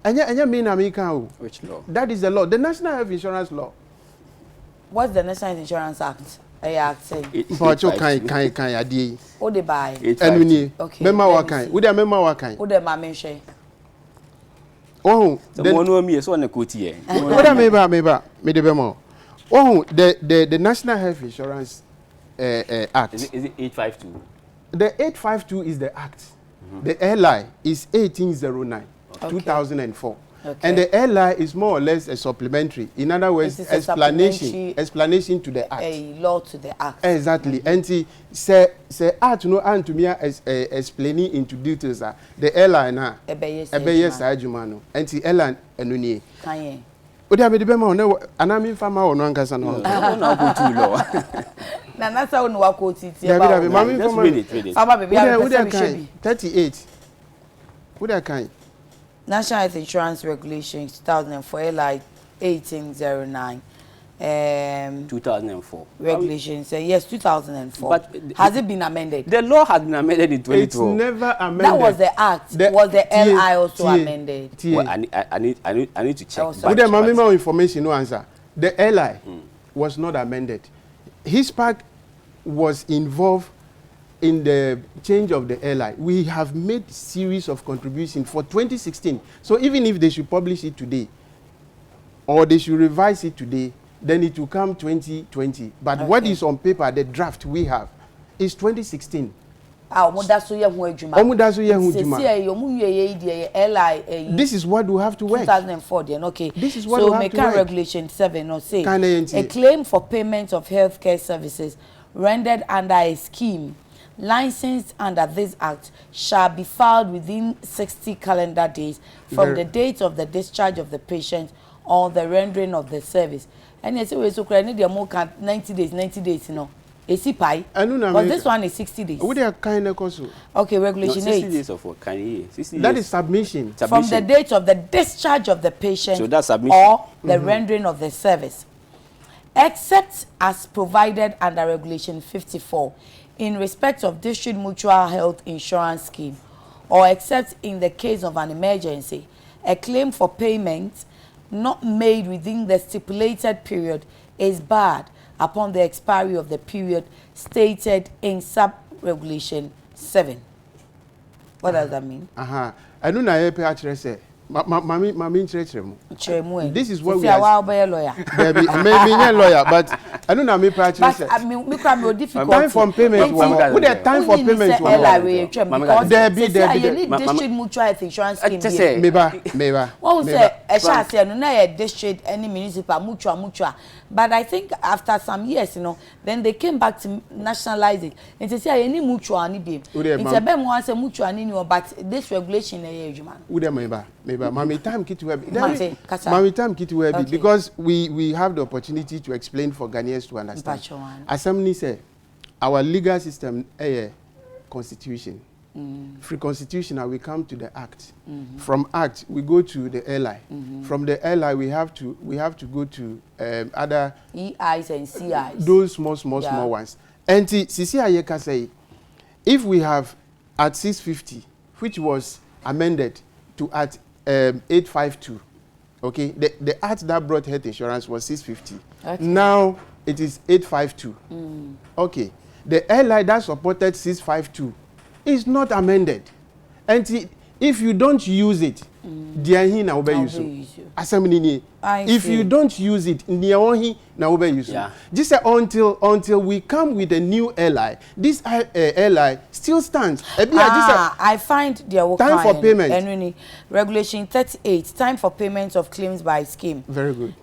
[SPEAKER 3] And yet mean American.
[SPEAKER 2] Which law?
[SPEAKER 3] That is the law. The National Health Insurance Law.
[SPEAKER 1] What's the National Insurance Act? I act say.
[SPEAKER 3] But you can adi.
[SPEAKER 1] O de buy.
[SPEAKER 3] Enuni. Mema wakan. Wo de mema wakan.
[SPEAKER 1] O de ma menhwe.
[SPEAKER 3] Oh,
[SPEAKER 2] the one who me so na quote here.
[SPEAKER 3] What meba me de bema. Oh, the National Health Insurance act.
[SPEAKER 2] Is it 852?
[SPEAKER 3] The 852 is the act. The LI is 1809, 2004. Okay. And the LI is more or less a supplementary. In other words, explanation to the act.
[SPEAKER 1] A law to the act.
[SPEAKER 3] Exactly. And say act no and to me as explaining into details. The LI na ebeye sa adwuma. And the LI enuni.
[SPEAKER 1] Kan
[SPEAKER 3] Odi abedi be ma no anami fama ono ankasa no.
[SPEAKER 2] Na go too low.
[SPEAKER 1] Na nasa onu wa ko titi e
[SPEAKER 3] ba. Mami fama.
[SPEAKER 1] Fama baby I
[SPEAKER 3] 38. Odi kan
[SPEAKER 1] National Health Insurance Regulations 2004 LI 1809.
[SPEAKER 2] 2004.
[SPEAKER 1] Regulations, yes, 2004.
[SPEAKER 2] But
[SPEAKER 1] has it been amended?
[SPEAKER 2] The law has been amended in 2012.
[SPEAKER 3] It's never amended.
[SPEAKER 1] That was the act. Was the LI also amended?
[SPEAKER 2] Well, I need to check.
[SPEAKER 3] With the more information, no answer. The LI was not amended. His pack was involved in the change of the LI. We have made series of contributions for 2016. So even if they should publish it today, or they should revise it today, then it will come 2020. But what is on paper, the draft we have, is 2016. This is what we have to work.
[SPEAKER 1] 2004 then, okay.
[SPEAKER 3] This is what we have to work.
[SPEAKER 1] Regulation 7 or say a claim for payment of healthcare services rendered under a scheme licensed under this act shall be filed within 60 calendar days from the date of the discharge of the patient or the rendering of the service. And you say we so cry need more 90 days, you know. AC pie. But this one is 60 days.
[SPEAKER 3] Would they kind of course?
[SPEAKER 1] Okay, regulation
[SPEAKER 2] 60
[SPEAKER 1] 8.
[SPEAKER 2] days of what?
[SPEAKER 3] That is submission.
[SPEAKER 1] From the date of the discharge of the patient
[SPEAKER 2] so that's submission.
[SPEAKER 1] Or the rendering of the service. Except as provided under Regulation 54 in respect of district mutual health insurance scheme, or except in the case of an emergency, a claim for payment not made within the stipulated period is barred upon the expiry of the period stated in sub-regulation 7. What does that mean?
[SPEAKER 3] I don't know how to say. Mami this is what we
[SPEAKER 1] are. Lawyer.
[SPEAKER 3] Baby, maybe a lawyer, but I don't know me practice.
[SPEAKER 1] But I mean, we can be difficult.
[SPEAKER 3] Time for payment. With the time for payment.
[SPEAKER 1] Because you need district mutual health insurance scheme.
[SPEAKER 3] Meba.
[SPEAKER 1] What we say? I shall say no na district any municipal mutual. But I think after some years, you know, then they came back to nationalize it. And they say any mutual any be. It's a bit more say mutual any but this regulation
[SPEAKER 3] Mami time kit web because we have the opportunity to explain for Ghanaians to understand. Assembly say our legal system constitution. Free constitution we come to the act. From act we go to the LI. From the LI we have to go to other
[SPEAKER 1] EIs and CIs.
[SPEAKER 3] Those small ones. And CCI can say if we have at 650 which was amended to at 852. Okay, the act that brought health insurance was 650. Okay. Now it is 852. Okay, the LI that supported 652 is not amended, and if you don't use it, if you don't use it, just until we come with a new LI, this LI still stands.
[SPEAKER 1] I find the
[SPEAKER 3] time for payment.
[SPEAKER 1] Regulation 38, time for payment of claims by scheme.
[SPEAKER 3] Very good.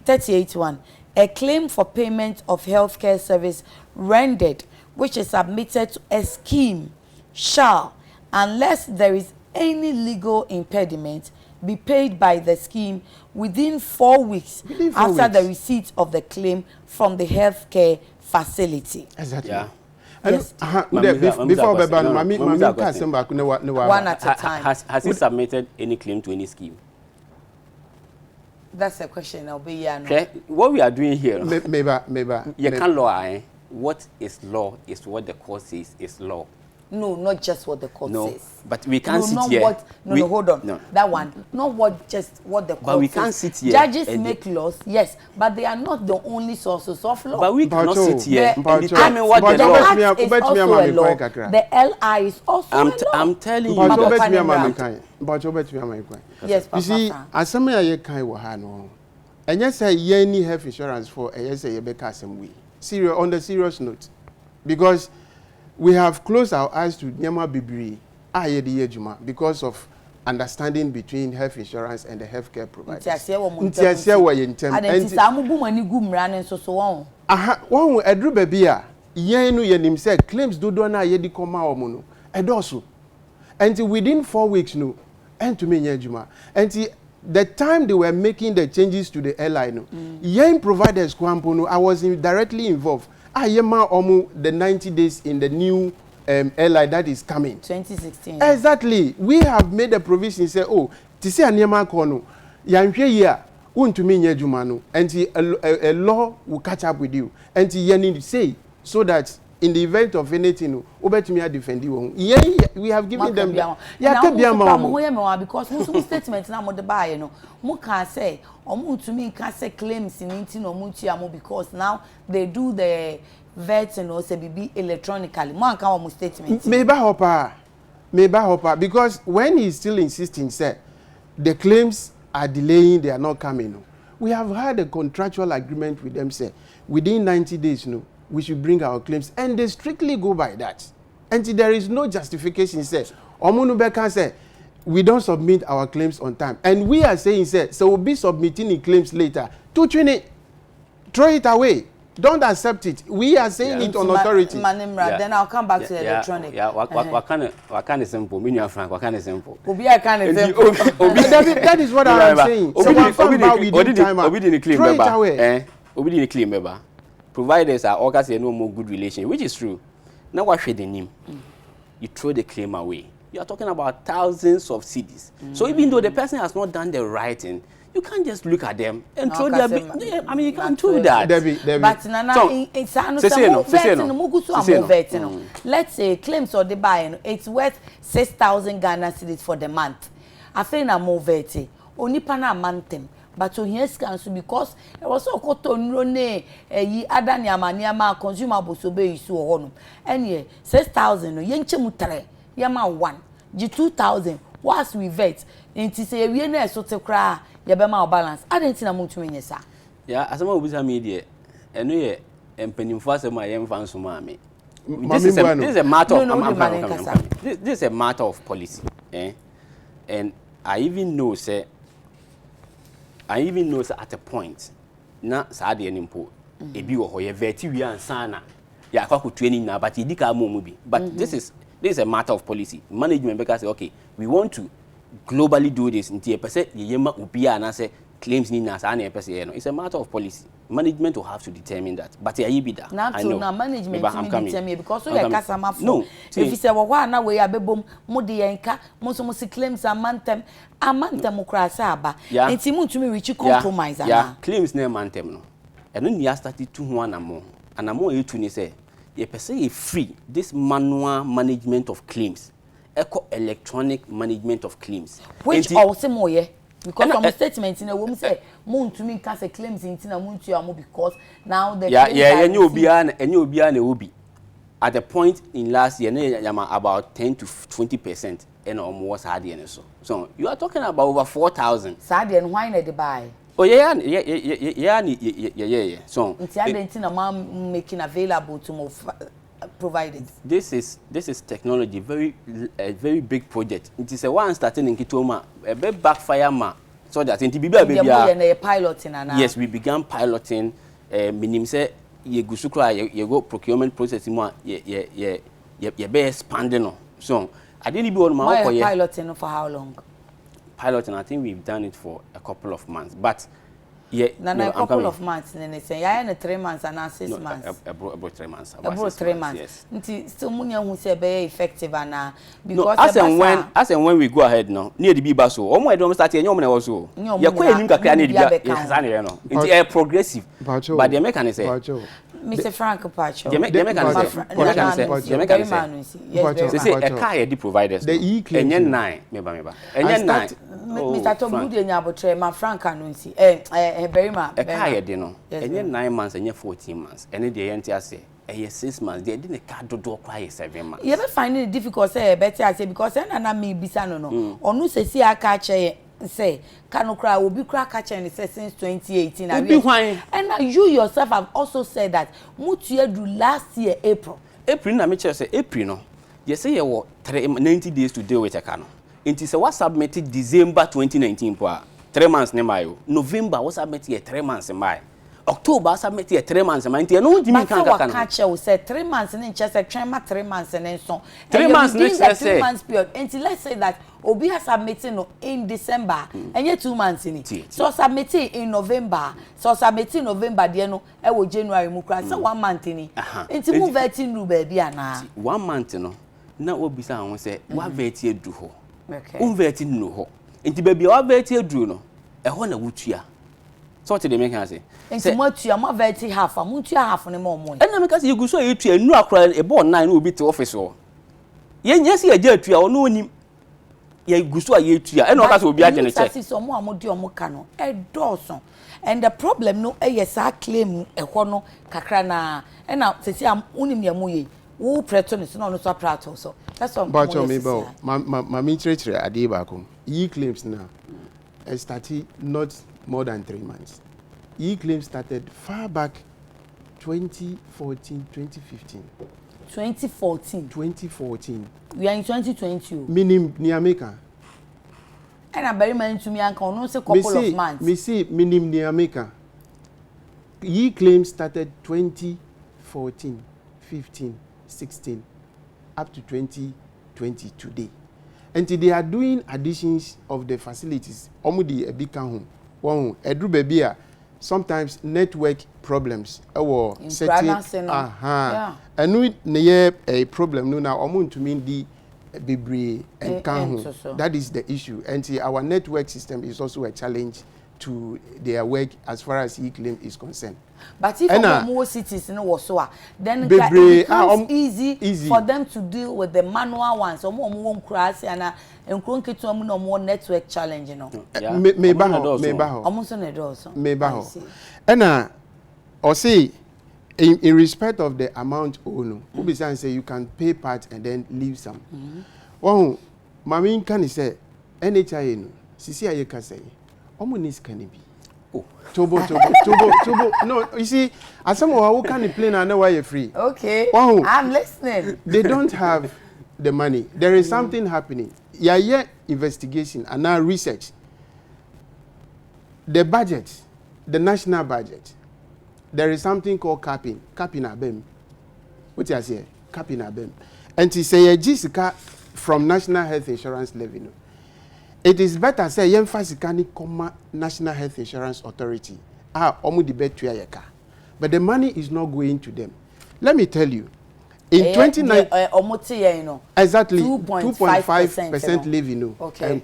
[SPEAKER 1] 38.1, a claim for payment of healthcare service rendered which is submitted to a scheme shall, unless there is any legal impediment, be paid by the scheme within 4 weeks after the receipt of the claim from the healthcare facility.
[SPEAKER 3] Exactly.
[SPEAKER 2] Yeah.
[SPEAKER 1] Yes.
[SPEAKER 3] Before
[SPEAKER 1] one at a time.
[SPEAKER 2] Has he submitted any claim to any scheme?
[SPEAKER 1] That's a question. I'll be here.
[SPEAKER 2] Okay. What we are doing here.
[SPEAKER 3] Maybe.
[SPEAKER 2] You can't law. What is law is what the court says is law.
[SPEAKER 1] No, not just what the court says.
[SPEAKER 2] But we can't sit here.
[SPEAKER 1] Hold on. No. That one. Not what the court says.
[SPEAKER 2] But we can't sit here.
[SPEAKER 1] Judges make laws, yes, but they are not the only sources of law.
[SPEAKER 2] But we cannot sit here and determine
[SPEAKER 1] what
[SPEAKER 2] the law
[SPEAKER 1] is. Also a law. The LI is also a law.
[SPEAKER 2] I'm telling you.
[SPEAKER 1] Yes, Papa.
[SPEAKER 3] You see, as some of you kind of no. And yes, I health insurance for yes, I be cast some way. Serious on the serious note. because we have closed our eyes to Nyama Bibri because of understanding between health insurance and the healthcare providers. One edru baby a yenu yenim say claims dodo na ye di koma omo no edoso. Until within 4 weeks no and to me nyajuma. Until the time they were making the changes to the airline, yen providers kwampo, I was directly involved. Ayema omu the 90 days in the new airline that is coming.
[SPEAKER 1] 2016.
[SPEAKER 3] Exactly. We have made a provision say, oh, tisi anyema kono, yanhwe here, untumi nyajuma no, and a law will catch up with you. And yen say so that in the event of anything, obetumi defend you. We have given them.
[SPEAKER 1] Because most statements now mo de buy no. Mo can say to can say claims in because now they do the vetting or say be electronically. Mo can statement.
[SPEAKER 3] Maybe hopper because when he's still insisting say the claims are delaying, they are not coming. We have had a contractual agreement with them say within 90 days we should bring our claims, and they strictly go by that. And there is no justification. Says Omunube can say we don't submit our claims on time, and we are saying so we'll be submitting the claims later. To throw it away. Don't accept it. We are saying it on authority.
[SPEAKER 1] Then I'll come back to the electronic.
[SPEAKER 2] What kind of simple? Meaning Frank, what kind of simple?
[SPEAKER 3] That is what I am saying. So we didn't claim
[SPEAKER 2] throw it away. We didn't claim providers are all say no more good relation, which is true. Now what should the name? You throw the claim away. You are talking about thousands of CDs. So even though the person has not done the right thing, you can't just look at them and throw their. I mean, you can't do that.
[SPEAKER 1] But let's say claims or the buy, it's worth 6,000 Ghana cedis for the month. I think I'm more vetty. Only pana mantem. But to hear scans because it was so cotton rone ye adanyama consumable so be so honum. And ye 6,000 yenche mutre yama 1 G 2,000 was we vet into say we na so te kra ye be ma balance. I didn't na mutu menyesa. Yeah, as some of media eno ye empanimfo asema ye mfa nso ma me. This is a matter of this is a matter of policy, and I even know at a point na saade enimpo ebi wo hoye veti wi ansana ya akwa training na but idika mo bi but this is a matter of policy. Management because say okay, we want to globally do this nti e pese yema obi ana say claims ni na sa na e pese ye no. It's a matter of policy. Management will have to determine that. But I know. Now management will determine because so customer no. If you say wa na we abebom mo de yenka mo so mo claims amantem krasa aba. Enti mo ntumi reach compromise ana. Yeah, claims na amantem no. Eno ni ya start to ho anamo. Anamo e tu ni say ye pese e free this manual management of claims. Eco electronic management of claims. Which also more yeah. Because from statement in a woman say moon to me can say claims in tina moon to amu because now the and you be at the point in last year about 10 to 20% and almost hard so you are talking about over 4,000 sad and why not buy oh yeah so it's making available to more provided. This is technology, very big project. It is a one starting in Kitoma, a big backfire ma. So that in TBB piloting and yes, we began piloting. Minim say ye gusukra ye go procurement process more ye be expanding. So I didn't be on my piloting for how long? Piloting, I think we've done it for a couple of months, but. Yeah, a couple of months. Then they say, "I 3 months and 6 months." About 3 months. About 3 months. Yes. Still, munya who say be effective and because as and when we go ahead now, near the Biba so. Omo don't start here. Nyom na also. Ya kwa enim kakra na Biba. Yes, I know. It's progressive. But the mechanic say. Mr. Frank Pacho. The mechanic say a car the providers. The E-claim. Enye 9. Meba. Enye 9. Mr. Tarblu de nyabotre ma Frank anunsi. Barima. A car de no. Enye 9 months, enye 14 months. Ene de yenti say. 6 months. They didn't car do cry 7 months. You ever find it difficult say better I say because na me bisa no. Onu se si aka che say kanokra will be crack catching since 2018 and you yourself have also said that mutu do last year April
[SPEAKER 2] April na me say April no. You say you have 90 days to deal with a cano. It is what submitted December 2019 for 3 months ne mayo. November was submitted 3 months in my. October submitted 3 months in my. No Jimmy can
[SPEAKER 1] catch you said 3 months and then just a trema 3 months and then so
[SPEAKER 2] 3 months next
[SPEAKER 1] 3 months period until let's say that Obi has submitted in December and yet 2 months in it. So submitted in November. So submitted November the no January mukra so 1 month in it. Until move 18 rube bia na
[SPEAKER 2] 1 month no. Na obisa won say wa veti edu ho.
[SPEAKER 1] Okay.
[SPEAKER 2] Veti no ho. Enti baabi wa veti edu no. Ho na wutua. So what they make can say.
[SPEAKER 1] Enti mo tua mo veti half, mo tua half ne mo mo.
[SPEAKER 2] Na me ka say you go so etua nu akra e bo 9 na obi te office ho. Ye nya se aja atua ono onim. Ye go so aye tua. E na o ka say obi agye ne check.
[SPEAKER 1] So mo amodi o mo ka no e dawson. And the problem no e yes a claim e ho no kakra na e na sesi am unim ya mo ye. Who pretend no so prato so that's all.
[SPEAKER 3] But me bo my interest ade ba ko e claims now started not more than 3 months. E claims started far back 2014 2015 2014
[SPEAKER 1] we are in 2020
[SPEAKER 3] minim ni America
[SPEAKER 1] and a very man to me and no say couple of months
[SPEAKER 3] me see minim ni America. E claims started 2014 15 16 up to 2020 today. And they are doing additions of the facilities. Omudi a big home. One edru baby sometimes network problems or setting and we near a problem no now omun to mean the bebre and can that is the issue. And our network system is also a challenge to their work as far as e-claim is concerned.
[SPEAKER 1] But if more cities was so, then it becomes easy for them to deal with the manual ones. Or more crash and no more network challenge, you know. Almost on the doors.
[SPEAKER 3] And or say in respect of the amount owed, Ubisan say you can pay part and then leave some. Oh, Mami can say NHI no, Sisi Ayeka say, Omonis can be. Oh, Tobo. No, you see, as someone who can play and know why you're free.
[SPEAKER 1] Okay. Oh, I'm listening.
[SPEAKER 3] They don't have the money. There is something happening. Yeah, investigation and now research. The budget, the national budget, there is something called capping abem. What you say? Capping abem. And to say a Jessica from National Health Insurance levy. It is better say yen fasikani comma National Health Insurance Authority. Omu di bet yeka. But the money is not going to them. Let me tell you. In
[SPEAKER 1] 2019
[SPEAKER 3] exactly 2.5% levy no.
[SPEAKER 1] Okay.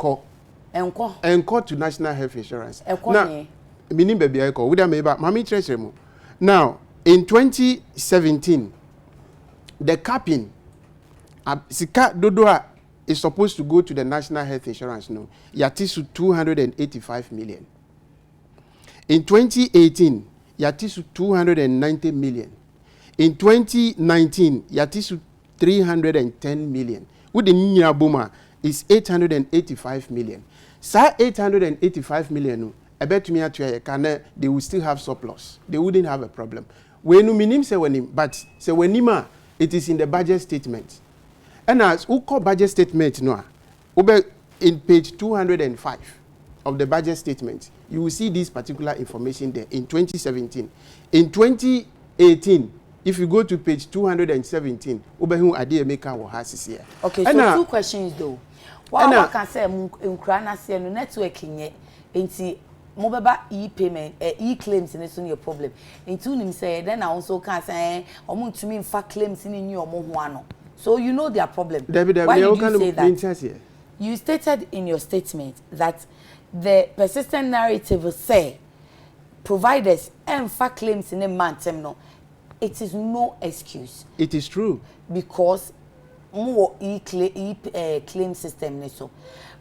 [SPEAKER 3] Encore to National Health Insurance. Now, meaning baby eko with me ba mami treasure mo. Now, in 2017 the capping sika dodoa is supposed to go to the National Health Insurance, no. Yatisu 285 million. In 2018, Yatisu 290 million. In 2019, Yatisu 310 million. With the Ninya Boma is 885 million. Sa 885 million, I bet me they will still have surplus. They wouldn't have a problem. When minim se wenim, but se wenima, it is in the budget statement. And as who call budget statement no, in page 205 of the budget statement, you will see this particular information there in 2017. In 2018, if you go to page 217,
[SPEAKER 1] okay, so 2 questions though. What can say Ukraine say no networking into mobile e-payment, e-claims in this your problem. Into him say then I also can say to me in fact claims in your one. So you know their problem. Why did you say that? You stated in your statement that the persistent narrative will say providers and fact claims in a month. No, it is no excuse.
[SPEAKER 3] It is true.
[SPEAKER 1] Because more claim system so.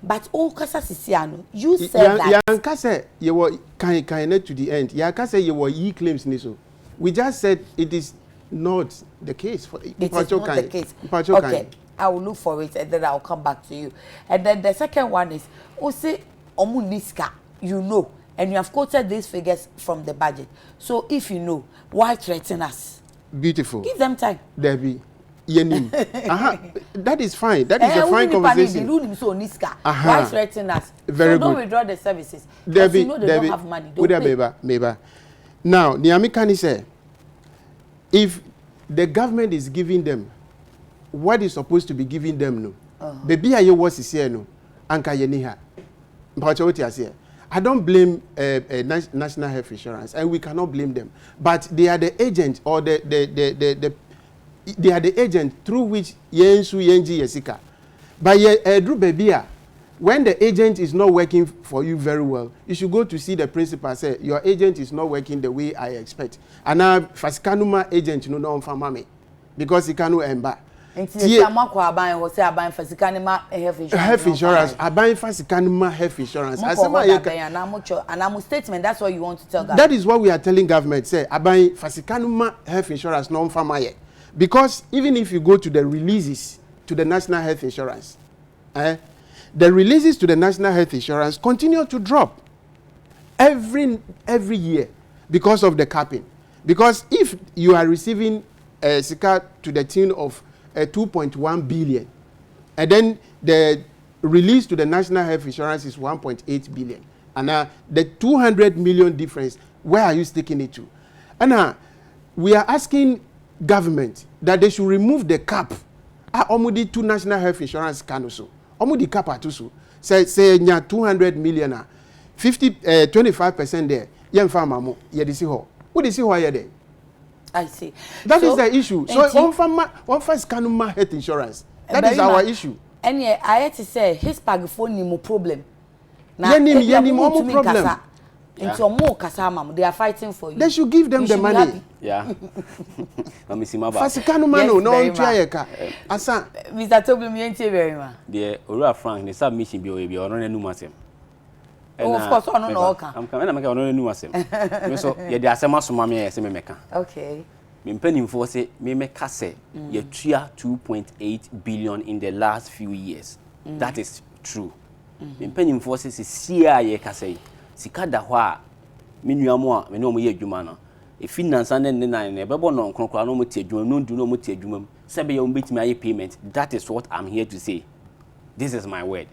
[SPEAKER 1] But all kasa sisiano, you said that.
[SPEAKER 3] Yanka say you were kind to the end. Yanka say you were claims so. We just said it is not the case for
[SPEAKER 1] it is not the case. Okay, I will look for it and then I'll come back to you. And then the second one is say omuniska, you know, and you have quoted these figures from the budget. So if you know, why threaten us?
[SPEAKER 3] Beautiful.
[SPEAKER 1] Give them time.
[SPEAKER 3] Debbie, yenim. That is fine. That is a fine conversation.
[SPEAKER 1] Why threaten us?
[SPEAKER 3] Very
[SPEAKER 1] so don't
[SPEAKER 3] good.
[SPEAKER 1] withdraw the services. Because you know they don't have money. Don't pay.
[SPEAKER 3] Maybe. Now, Niami Kani say, if the government is giving them what is supposed to be giving them, no, baby, I was here, no, anka yeniha. I don't blame National Health Insurance, and we cannot blame them. But they are the agent, or they are the agent through which yensu yenji yesika. But Drew Babia, when the agent is not working for you very well, you should go to see the principal. Say your agent is not working the way I expect. And now Fasikanuma agent no on famame because he cannot emba. Health insurance. Abayin Fasikanuma health insurance.
[SPEAKER 1] Statement. That's what you want to tell them.
[SPEAKER 3] That is what we are telling government. Say Abayin Fasikanuma health insurance no on famaye. Because even if you go to the releases to the National Health Insurance, the releases to the National Health Insurance continue to drop every year because of the capping. Because if you are receiving SICA to the tune of 2.1 billion, and then the release to the National Health Insurance is 1.8 billion, and the 200 million difference, where are you sticking it to? And we are asking government that they should remove the cap. Omudi two National Health Insurance canuso. Omudi cap atusu. Say nya 200 million 25% there. Yem farmer mo yedisi ho. Who disi ho yede?
[SPEAKER 1] I see.
[SPEAKER 3] That is the issue. So one first canuma health insurance. That is our issue.
[SPEAKER 1] And yeah, I had to say his pagaphone ni mo problem.
[SPEAKER 3] Na yenim mo problem.
[SPEAKER 1] Into more kasama, they are fighting for you.
[SPEAKER 3] They should give them the money.
[SPEAKER 2] Yeah.
[SPEAKER 3] Fasikanu mano no ntwa asa.
[SPEAKER 1] Mr. Tarblu mi enti very ma.
[SPEAKER 2] The Ora Frank the submission bi o bi ono na num asem.
[SPEAKER 1] Of course ono no oka.
[SPEAKER 2] I'm coming na make ono na num asem. Me so ye de asem asoma me ye se me meka.
[SPEAKER 1] Okay.
[SPEAKER 2] Me mpanimfo se me meka se ye tua 2.8 billion in the last few years. That is true. Me mpanimfo se sia ye ka say sika da ho a menuamo a me no mo ye adwuma no e finance and then e bebo no nkronkra no mo ti adwuma no ndu no mo ti adwuma se be ye mo betimi aye payment. That is what I'm here to say. This is my word.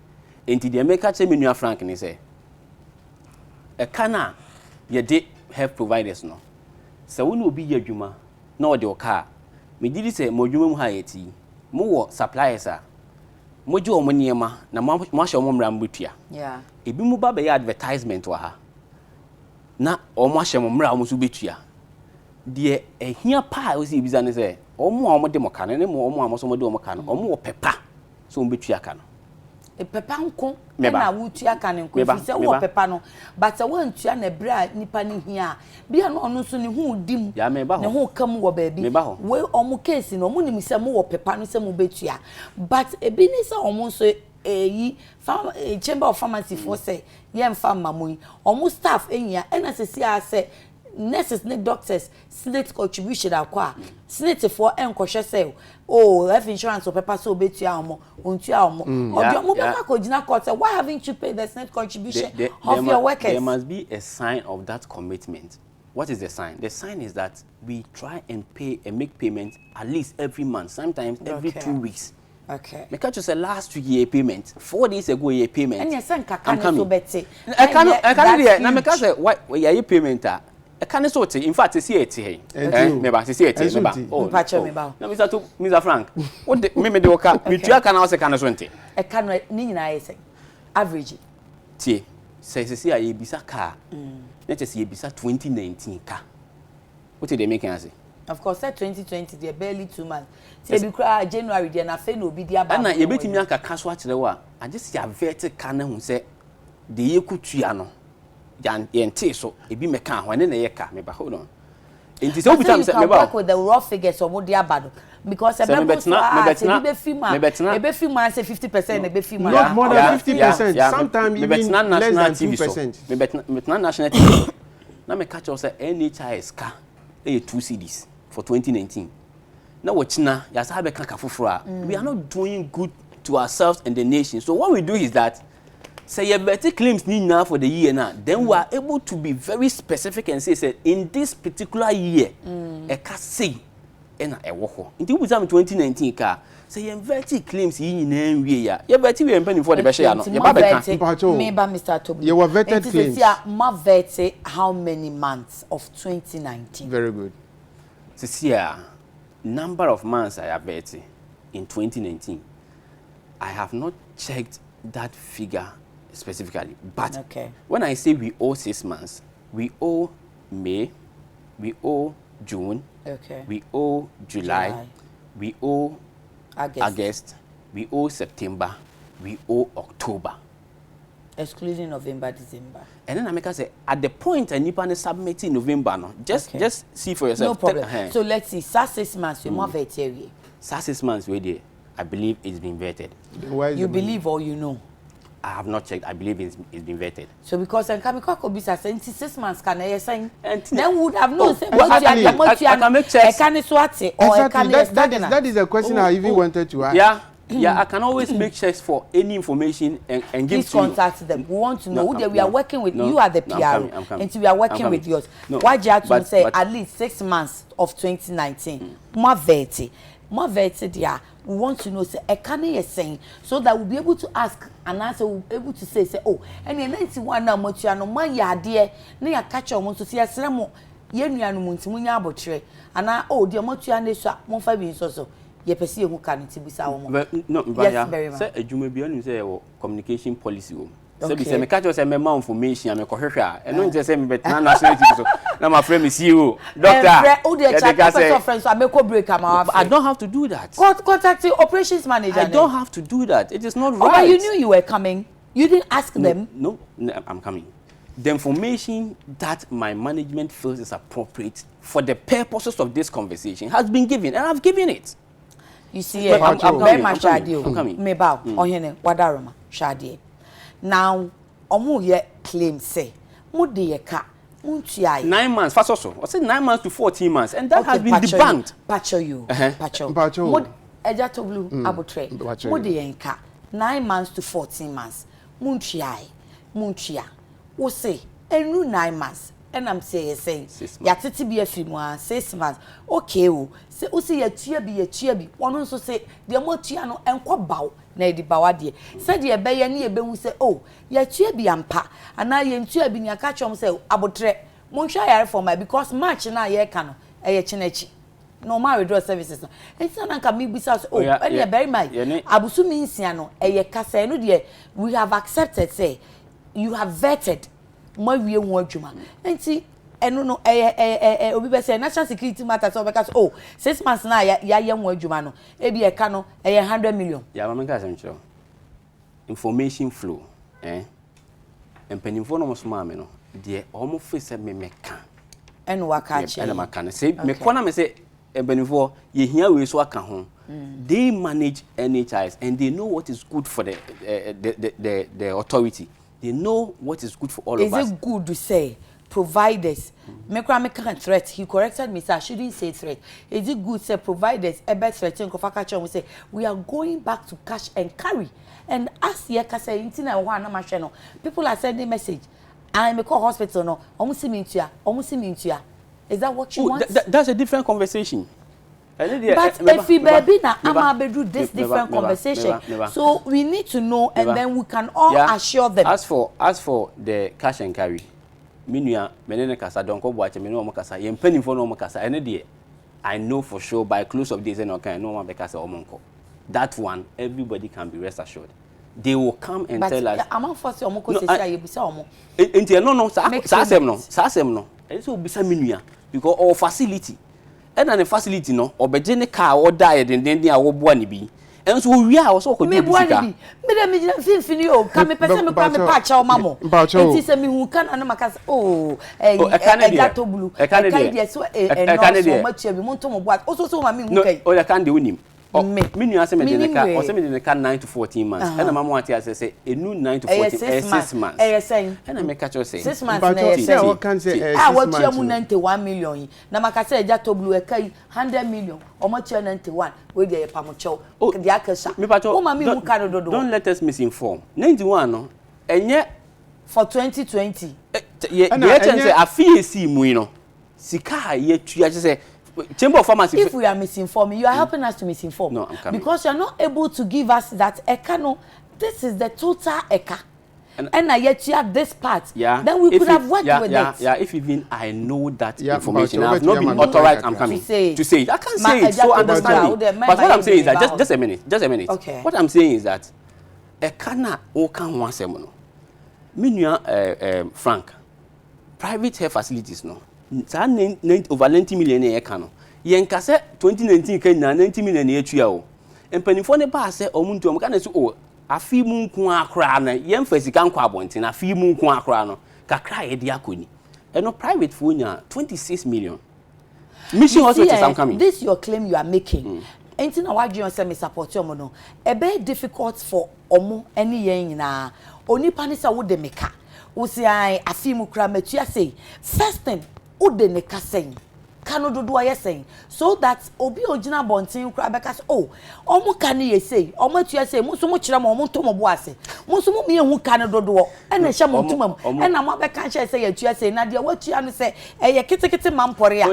[SPEAKER 2] Enti de make che menua Frank ni say e kana ye de health providers no se wo no obi ye adwuma na o de o ka me didi say mo adwuma mu ha yeti mo wo suppliers a mo je o mo niema na mo ahye o mo mra mbetua.
[SPEAKER 1] Yeah.
[SPEAKER 2] Ebi mu ba be advertisement wa ha na o mo ahye mo mra o mo so betua de ehia pa o si biza ne se o mo de mo ka ne mo mo so mo de mo ka no o mo pepa so mo betua ka no
[SPEAKER 1] e pepa nko na wutua ka ne nko fi se wo pepa no but wo ntua na bra nipa ne hia bia no ono so ne hu dim ne hu kam wo ba bi we o mo case no mo nim se mo wo pepa no se mo betua but ebi ni se o mo so chamber of pharmacy for say yem farmer mo omo staff enya NSC say nurses ne doctors slate contribution akwa slate for enkohwe say oh life insurance or paper so betua omo ontua omo omo be ko gina court say why haven't you paid the slate contribution of your workers?
[SPEAKER 2] There must be a sign of that commitment. What is the sign? The sign is that we try and pay and make payments at least every month, sometimes every 2 weeks.
[SPEAKER 1] Okay.
[SPEAKER 2] Because it's a last year payment. 4 days ago, a payment.
[SPEAKER 1] And yes, I'm coming.
[SPEAKER 2] I can't. Now, because what your payment? I can't sort it. In fact, it's here. Maybe see it. Oh, now, Mr. Frank, what the me do ka? Me try can also can swente.
[SPEAKER 1] I can ni na say average.
[SPEAKER 2] Tie. Say I bisa car. Let us say bisa 2019 car. What did they make us say?
[SPEAKER 1] Of course, that 2020 they barely 2 months. Say be cry January there na fe no be dia ba.
[SPEAKER 2] Na ye betimi aka kaso a kire wa. I just ya vertical na hu say de ye kutua no. Yan yente so e bi meka ho ne na ye ka me ba hold on. Enti say obi tam say me ba.
[SPEAKER 1] With the raw figures of what dia ba because e be be fima say 50% e be fima.
[SPEAKER 3] Not more than 50%. Sometimes even less than 2%.
[SPEAKER 2] Me betna national TV. Na me catch us say NHIS ka e 2 CDs for 2019. Now wachina yasa be kaka fufura. We are not doing good to ourselves and the nation. So what we do is that say your better claims need now for the year now. Then we are able to be very specific and say in this particular year, a say ena ewo ho nti bu sam 2019 ka say verti claims yi nyina nwie ya ye verti we mpani for the be share no ye ba beka
[SPEAKER 1] me ba Mr. Tarblu
[SPEAKER 3] you were vetted claims
[SPEAKER 1] ma verti how many months of 2019
[SPEAKER 3] very good
[SPEAKER 2] Cecilia, number of months I have vetted in 2019 I have not checked that figure specifically but when I say we owe 6 months we owe May we owe June we owe July. We owe August, we owe September, we owe October.
[SPEAKER 1] Excluding November, December.
[SPEAKER 2] And then I make us say, at the point I need to submit in November, no, just see for yourself.
[SPEAKER 1] No problem. So let's see, 6 months, we more vetted.
[SPEAKER 2] 6 months, I believe it's been vetted.
[SPEAKER 1] You believe or you know?
[SPEAKER 2] I have not checked. I believe it's been vetted. So
[SPEAKER 1] because I can be 6 months can I saying then would have known
[SPEAKER 3] I
[SPEAKER 2] can make checks.
[SPEAKER 3] That is a question I even wanted to ask.
[SPEAKER 2] Yeah, I can always make checks for any information and give
[SPEAKER 1] please contact them. We want to know who we are working with. You are the PR and we are working with yours. Why do you have to say at least 6 months of 2019? More vetted. We want to know say a can is saying so that we'll be able to ask and answer we'll be able to say oh and in 91 now much no man ya dear na catch on to see a slam ye nuanu muntimunya abotre and oh dear much ya ne so mo fa bi so ye pese ye hu kan ti bisa wo mo
[SPEAKER 2] no say adwuma bi anu say communication policy wo say bi say me catch say me ma information me ko hwehwe a eno nje say me betna national TV so na my friend me CEO doctor I don't have to do that.
[SPEAKER 1] Contact the operations manager.
[SPEAKER 2] I don't have to do that. It is not right.
[SPEAKER 1] But you knew you were coming. You didn't ask them.
[SPEAKER 2] No, I'm coming. The information that my management feels is appropriate for the purposes of this conversation has been given, and I've given it.
[SPEAKER 1] You see, I'm very much Shadi. I'm coming. Meba, Ohene, Wadaroma, Shadi. Now, omu ye claim say, Mudi ye ka.
[SPEAKER 2] 9 months, first also. I said 9 months to 14 months, and that has been debunked.
[SPEAKER 1] Pacho. Mod Tarblu abotre. Modi enka 9 months to 14 months. Munchia. O say enu 9 months. And I'm saying, ya titi be a few more 6 months. Okay, say o say ya bi. One also say the motia no enko baw na di bawade. Say the be ya ni ebe hu say oh ya bi ampa. Ana ye ntua bi ni aka chom say abotre. Monhwa yare for my because match na ye ka no eye chinechi. Normal withdrawal services no. Ensa na nka me bisa so oh and ya very my abusu mi nsia no eye kasa no de we have accepted say you have vetted my wie hu adwuma enti eno no obi be say national security matters so because oh 6 months na ya hu adwuma no e bi e ka no 100 million
[SPEAKER 2] ya ma menka asem chiro information flow empanimfo no mo so ma me no de omo face me meka
[SPEAKER 1] eno waka che
[SPEAKER 2] ena maka no say me kona me say empanimfo ye hia we so aka ho they manage NHIs and they know what is good for the authority. They know what is good for all of us.
[SPEAKER 1] Is it good to say providers? Me can't threat. He corrected me, sir. I shouldn't say threat. Is it good to say providers? A better threatening we say we are going back to cash and carry. And as ye can say, people are sending message. I'm a hospital no. Almost mintia. Is that what you want?
[SPEAKER 2] That's a different conversation.
[SPEAKER 1] But if we baby na I'ma do this different conversation. So we need to know and then we can all assure them.
[SPEAKER 2] As for the cash and carry, minua menene kasa donko boache me no kasa ye mpanimfo no kasa ene de I know for sure by close of days no can no one be kasa omonko. That one everybody can be rest assured. They will come and tell us.
[SPEAKER 1] I'm not force omoko se say yebisa omo.
[SPEAKER 2] Enti no sa asem no. E so bisa minua because our facility and the facility no obeje ne car or die den a wo boa ne bi enso wi a wo so ko do bisika
[SPEAKER 1] me dem me finfini o ka me pese me kwa me pa cha o mamo enti se me hu kan na maka oh Tarblu e kan dey so no so much bi mo nto mo boa o so ma me hu kai
[SPEAKER 2] o ya kan dey unim me nua se me de ne ka o se me de ne ka 9 to 14 months and mama ati say enu 9 to 14 6 months and me catch you say
[SPEAKER 1] 6 months na say
[SPEAKER 3] o kan say 6 months
[SPEAKER 1] what you am 91 million na maka say Tarblu e kai 100 million o ma 91 we dey pamocho dey akasa o ma me hu kan dodo
[SPEAKER 2] don't let us misinform 91 no enye
[SPEAKER 1] for 2020
[SPEAKER 2] ye chance say afie si mu no sika ye tua say Chamber of Pharmacy.
[SPEAKER 1] If we are misinforming, you are helping us to misinform.
[SPEAKER 2] No, I'm coming.
[SPEAKER 1] Because you are not able to give us that eka no. This is the total eka. And yet you have this part.
[SPEAKER 2] Yeah.
[SPEAKER 1] Then we could have worked with it.
[SPEAKER 2] Yeah. If even I know that
[SPEAKER 3] Yeah,
[SPEAKER 2] information,
[SPEAKER 3] but
[SPEAKER 2] I have not been authorized. I'm coming to say it. I can't say it. So understand me. But what I'm saying is that just a minute.
[SPEAKER 1] Okay.
[SPEAKER 2] What I'm saying is that ekana okan one semono. Minua Frank. Private health facilities no. Over 90 million ekano. Yenkase 2019 Kenya 90 million etua o. Empanifo ne ba se omuntu o kana so o afi mu nko akra na yemfa sika nko abonten afi mu nko akra no kakra ye dia koni. No private for nya 26 million. Mission hospitals I'm coming.
[SPEAKER 1] This your claim you are making. Anything na wadwe on say me support omo no. E be difficult for omo any yen nyina. Onipa ne say wo de meka. Wo say afi mu kra matua say first thing wo de ne ka say kano dodo aye saying so that obi ogina bontin kra beka say oh omo kan ye say omo atua say mo so mo kire mo to mo bo ase mo so mo me hu kan dodo e na hye mo tumam e na mo beka nche say atua say na de watua no say ye kitikiti mampore ya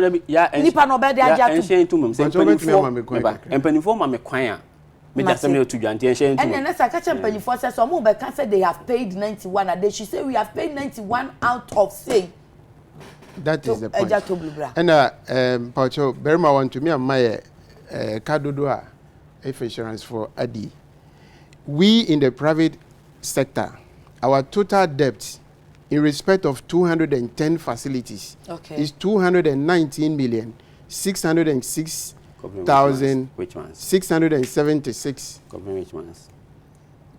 [SPEAKER 1] nipa no be de aja to
[SPEAKER 2] enhye tumam say empanifo ma me kwan a me da sem na to dwante enhye tumam
[SPEAKER 1] and na say ka empanifo say so mo beka say they have paid 91 and they should say we have paid 91 out of say.
[SPEAKER 3] That is the point. And Pacho, Barima want to me and my Kadodoa F insurance for Adi. We in the private sector, our total debt in respect of 210 facilities is 219 million 606,000 676.
[SPEAKER 2] Which ones?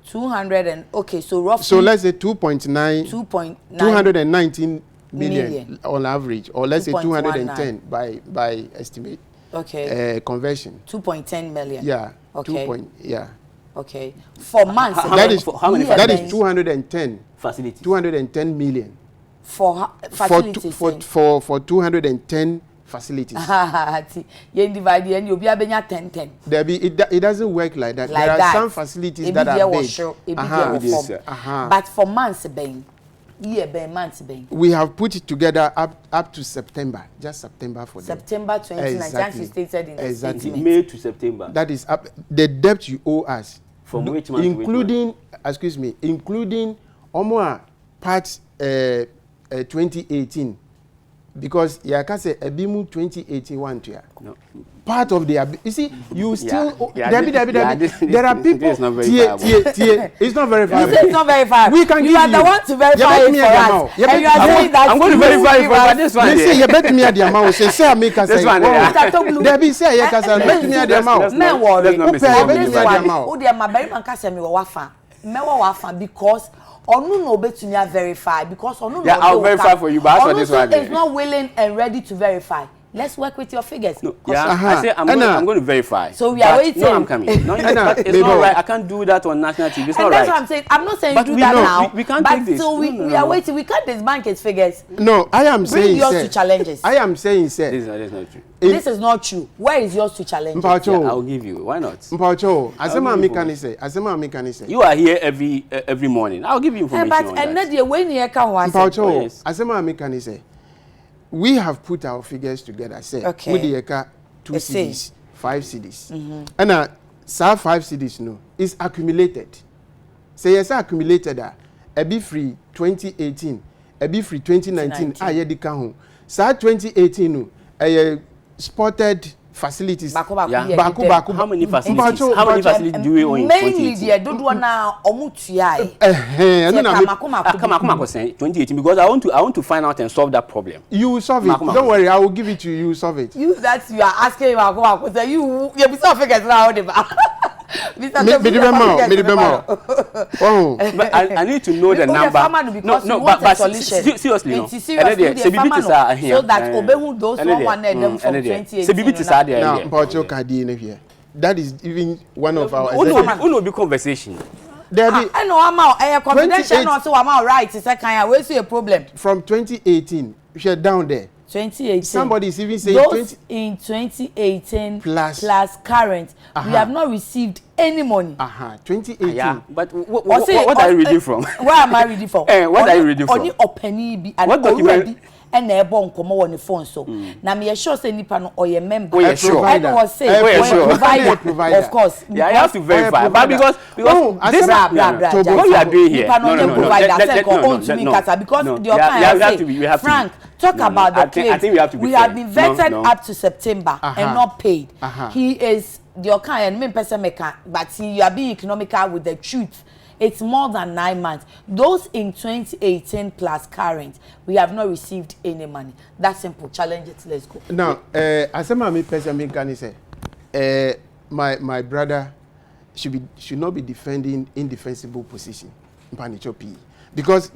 [SPEAKER 1] 200 and so roughly.
[SPEAKER 3] So let's say 219 million on average, or let's say 210 by estimate. Conversion.
[SPEAKER 1] 2.10 million.
[SPEAKER 3] Yeah.
[SPEAKER 1] Okay.
[SPEAKER 3] Okay.
[SPEAKER 1] For months.
[SPEAKER 2] How many?
[SPEAKER 3] That is 210
[SPEAKER 2] facilities.
[SPEAKER 3] 210 million.
[SPEAKER 1] For facilities.
[SPEAKER 3] For 210 facilities.
[SPEAKER 1] You divide and you'll be a 10.
[SPEAKER 3] It doesn't work like that. There are some facilities that are big.
[SPEAKER 1] But for months, we
[SPEAKER 3] have put it together up to September, just September for them.
[SPEAKER 1] September 2019, stated in the statement.
[SPEAKER 2] May to September.
[SPEAKER 3] That is up, the debt you owe us.
[SPEAKER 2] From which month?
[SPEAKER 3] Including Omoa part 2018. Because Yakase Ebimu 2081 to ya. No. Part of the you see, you still Debbie. There are people.
[SPEAKER 2] It's not very far.
[SPEAKER 3] It's not very far.
[SPEAKER 1] It's not very far.
[SPEAKER 3] We can
[SPEAKER 1] you are the one to verify it for us. And you are saying that
[SPEAKER 2] I'm going to verify it for this one.
[SPEAKER 3] Say you bet me at the amount. Say make us say. Debbie say you can bet me at the amount.
[SPEAKER 1] No worry.
[SPEAKER 3] Bet me at the amount.
[SPEAKER 1] Oh dear, my Barima can say me wafa. Me wafa because Onu no betumi verify because Onu no.
[SPEAKER 2] I'll verify for you, but as for this one,
[SPEAKER 1] is not willing and ready to verify. Let's work with your figures.
[SPEAKER 2] No, I say I'm going to verify.
[SPEAKER 1] So we are waiting.
[SPEAKER 2] No, I'm coming. No, it's not right. I can't do that on national TV. It's not right.
[SPEAKER 1] That's what I'm saying. I'm not saying do that now.
[SPEAKER 2] We can't take this.
[SPEAKER 1] So we are waiting. We can't disbank its figures.
[SPEAKER 3] No, I am saying.
[SPEAKER 1] Bring yours to challenges.
[SPEAKER 3] I am saying, sir.
[SPEAKER 2] This is not true.
[SPEAKER 1] This is not true. Where is yours to challenge?
[SPEAKER 2] I'll give you. Why not?
[SPEAKER 3] Mpacho, Asema Mikani say.
[SPEAKER 2] You are here every morning. I'll give you information on that.
[SPEAKER 1] But and that the way you can want.
[SPEAKER 3] Mpacho, Asema Mikani say. We have put our figures together. Say, with the 2 CDs, 5 CDs. And some 5 CDs no is accumulated. Say yes, accumulated a be free 2018, a be free 2019. Aye di kan. Sa 2018 no spotted facilities.
[SPEAKER 2] Baku. How many facilities? How many facilities do we own in 2018?
[SPEAKER 1] Mainly the dodo na omutua.
[SPEAKER 2] Come 2018 because I want to find out and solve that problem.
[SPEAKER 3] You will solve it. Don't worry, I will give it to you. You will solve it.
[SPEAKER 1] You are asking Baku. You be so figures now.
[SPEAKER 2] But I need to know the number. No, but seriously, no.
[SPEAKER 1] So that obehu those one them from 2018.
[SPEAKER 3] That is even one of our.
[SPEAKER 2] Uno be conversation.
[SPEAKER 1] I know I'm out. Confidential, not so I'm out. Right, it's a kind of where's your problem?
[SPEAKER 3] From 2018, you're down there.
[SPEAKER 1] 2018.
[SPEAKER 3] Somebody is even saying
[SPEAKER 1] those in 2018 plus current. We have not received any money.
[SPEAKER 3] 2018.
[SPEAKER 2] Yeah, but what are you reading from?
[SPEAKER 1] Where am I reading from?
[SPEAKER 2] What are you reading from?
[SPEAKER 1] Only openi be and
[SPEAKER 2] what document?
[SPEAKER 1] and a bon come on the phone so. Now me sure say nipa no or your member.
[SPEAKER 2] Oh, yeah, sure.
[SPEAKER 1] I was say provider. Of course.
[SPEAKER 2] Yeah, I have to verify. But because this
[SPEAKER 1] what
[SPEAKER 2] you are doing here.
[SPEAKER 1] No. Frank, talk about the claim.
[SPEAKER 2] I think we have to be
[SPEAKER 1] we have been vetted up to September and not paid. He is your kind main person maker, but you are being economical with the truth. It's more than 9 months. Those in 2018 plus current, we have not received any money. That simple. Challenge it. Let's go.
[SPEAKER 3] Now, as a main person maker, say, my brother should not be defending indefensible position. Because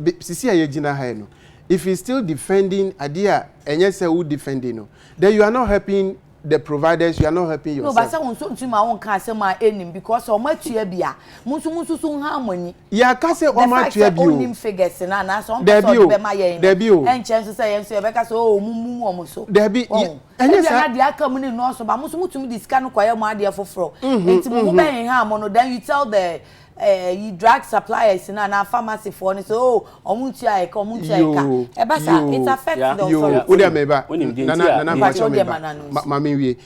[SPEAKER 3] if he's still defending idea and yes, who defending, then you are not helping the providers, you are not helping yourself.
[SPEAKER 1] No, but someone so to my own cancer my enemy because so much you be musu so harmony.
[SPEAKER 3] Yeah, can say how much you be.
[SPEAKER 1] Only figures na some person be my and chance say you be so mumu omoso.
[SPEAKER 3] There be
[SPEAKER 1] and yes na dia come ni no so ba musu mutumi disca no kwaye mo ade foforo. Enti mu be harm no then you tell the you drug suppliers na pharmacy for ni so omuntu ai ka e ba sa it affects the authority.
[SPEAKER 3] Wo dey meba na mami wie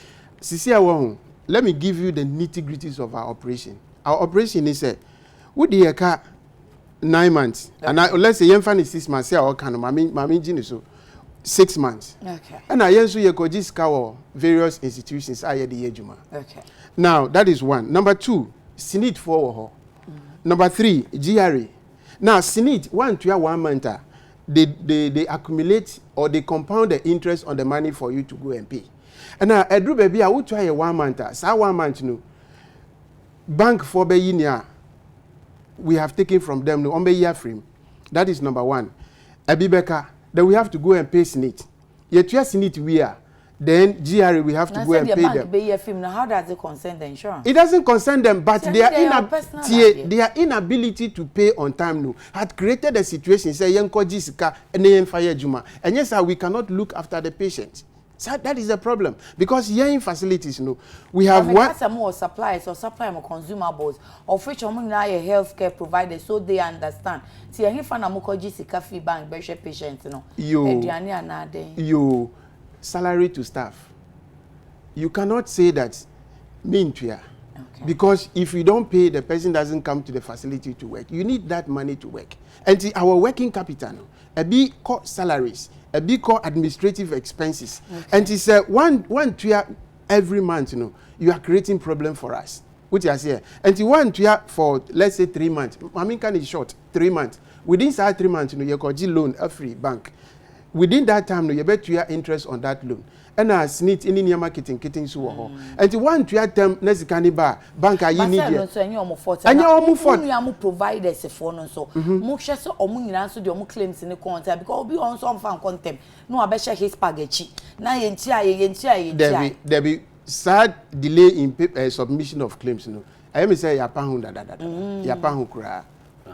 [SPEAKER 3] sisi a wo let me give you the nitty-gritties of our operation. Our operation is wo dey ka 9 months and let's say yemfa 6 months here or kan mami gini so 6 months.
[SPEAKER 1] Okay.
[SPEAKER 3] And I yenso ye koji ska various institutions aye de ejuma. Okay. Now that is one. Number 2, Senate for Number 3, GRA. Now, Senate, 1 to 1 month, they accumulate or they compound the interest on the money for you to go and pay. And now, Edru baby, I would try a 1 month. So 1 month, no. Bank for Beyinia, we have taken from them no on year frame. That is number 1. Abibeka, then we have to go and pay Senate. Yet you Senate we are. Then GRA we have to go and pay them.
[SPEAKER 1] Now, how does it concern the insurance?
[SPEAKER 3] It doesn't concern them, but their inability to pay on time no had created a situation say yenko jisika and fire juma. And yes, sir, we cannot look after the patient. So that is a problem because yen facilities no we have one
[SPEAKER 1] more suppliers or supply more consumables of which na healthcare providers so they understand. See yen fa na mo ko jisika fee bank be patient no.
[SPEAKER 3] You salary to staff. You cannot say that okay. Because if you don't pay, the person doesn't come to the facility to work. You need that money to work. And our working capital, a big core salaries, a big core administrative expenses. Okay. And it's one tier every month, you are creating problem for us. Which is here. And one tier for let's say 3 months. I mean, can is short 3 months. Within that 3 months, you could loan a free bank. Within that time, you bet your interest on that loan. And as neat in your marketing, kitting so. And you want to have them next caniba bank, you need it. And
[SPEAKER 1] you providers a phone so. Muksha or moon answer your claims in the content because be on some fan contempt. No, I bet his spaghetti. Now, there
[SPEAKER 3] be sad delay in submission of claims. I may say, Yapahu cry.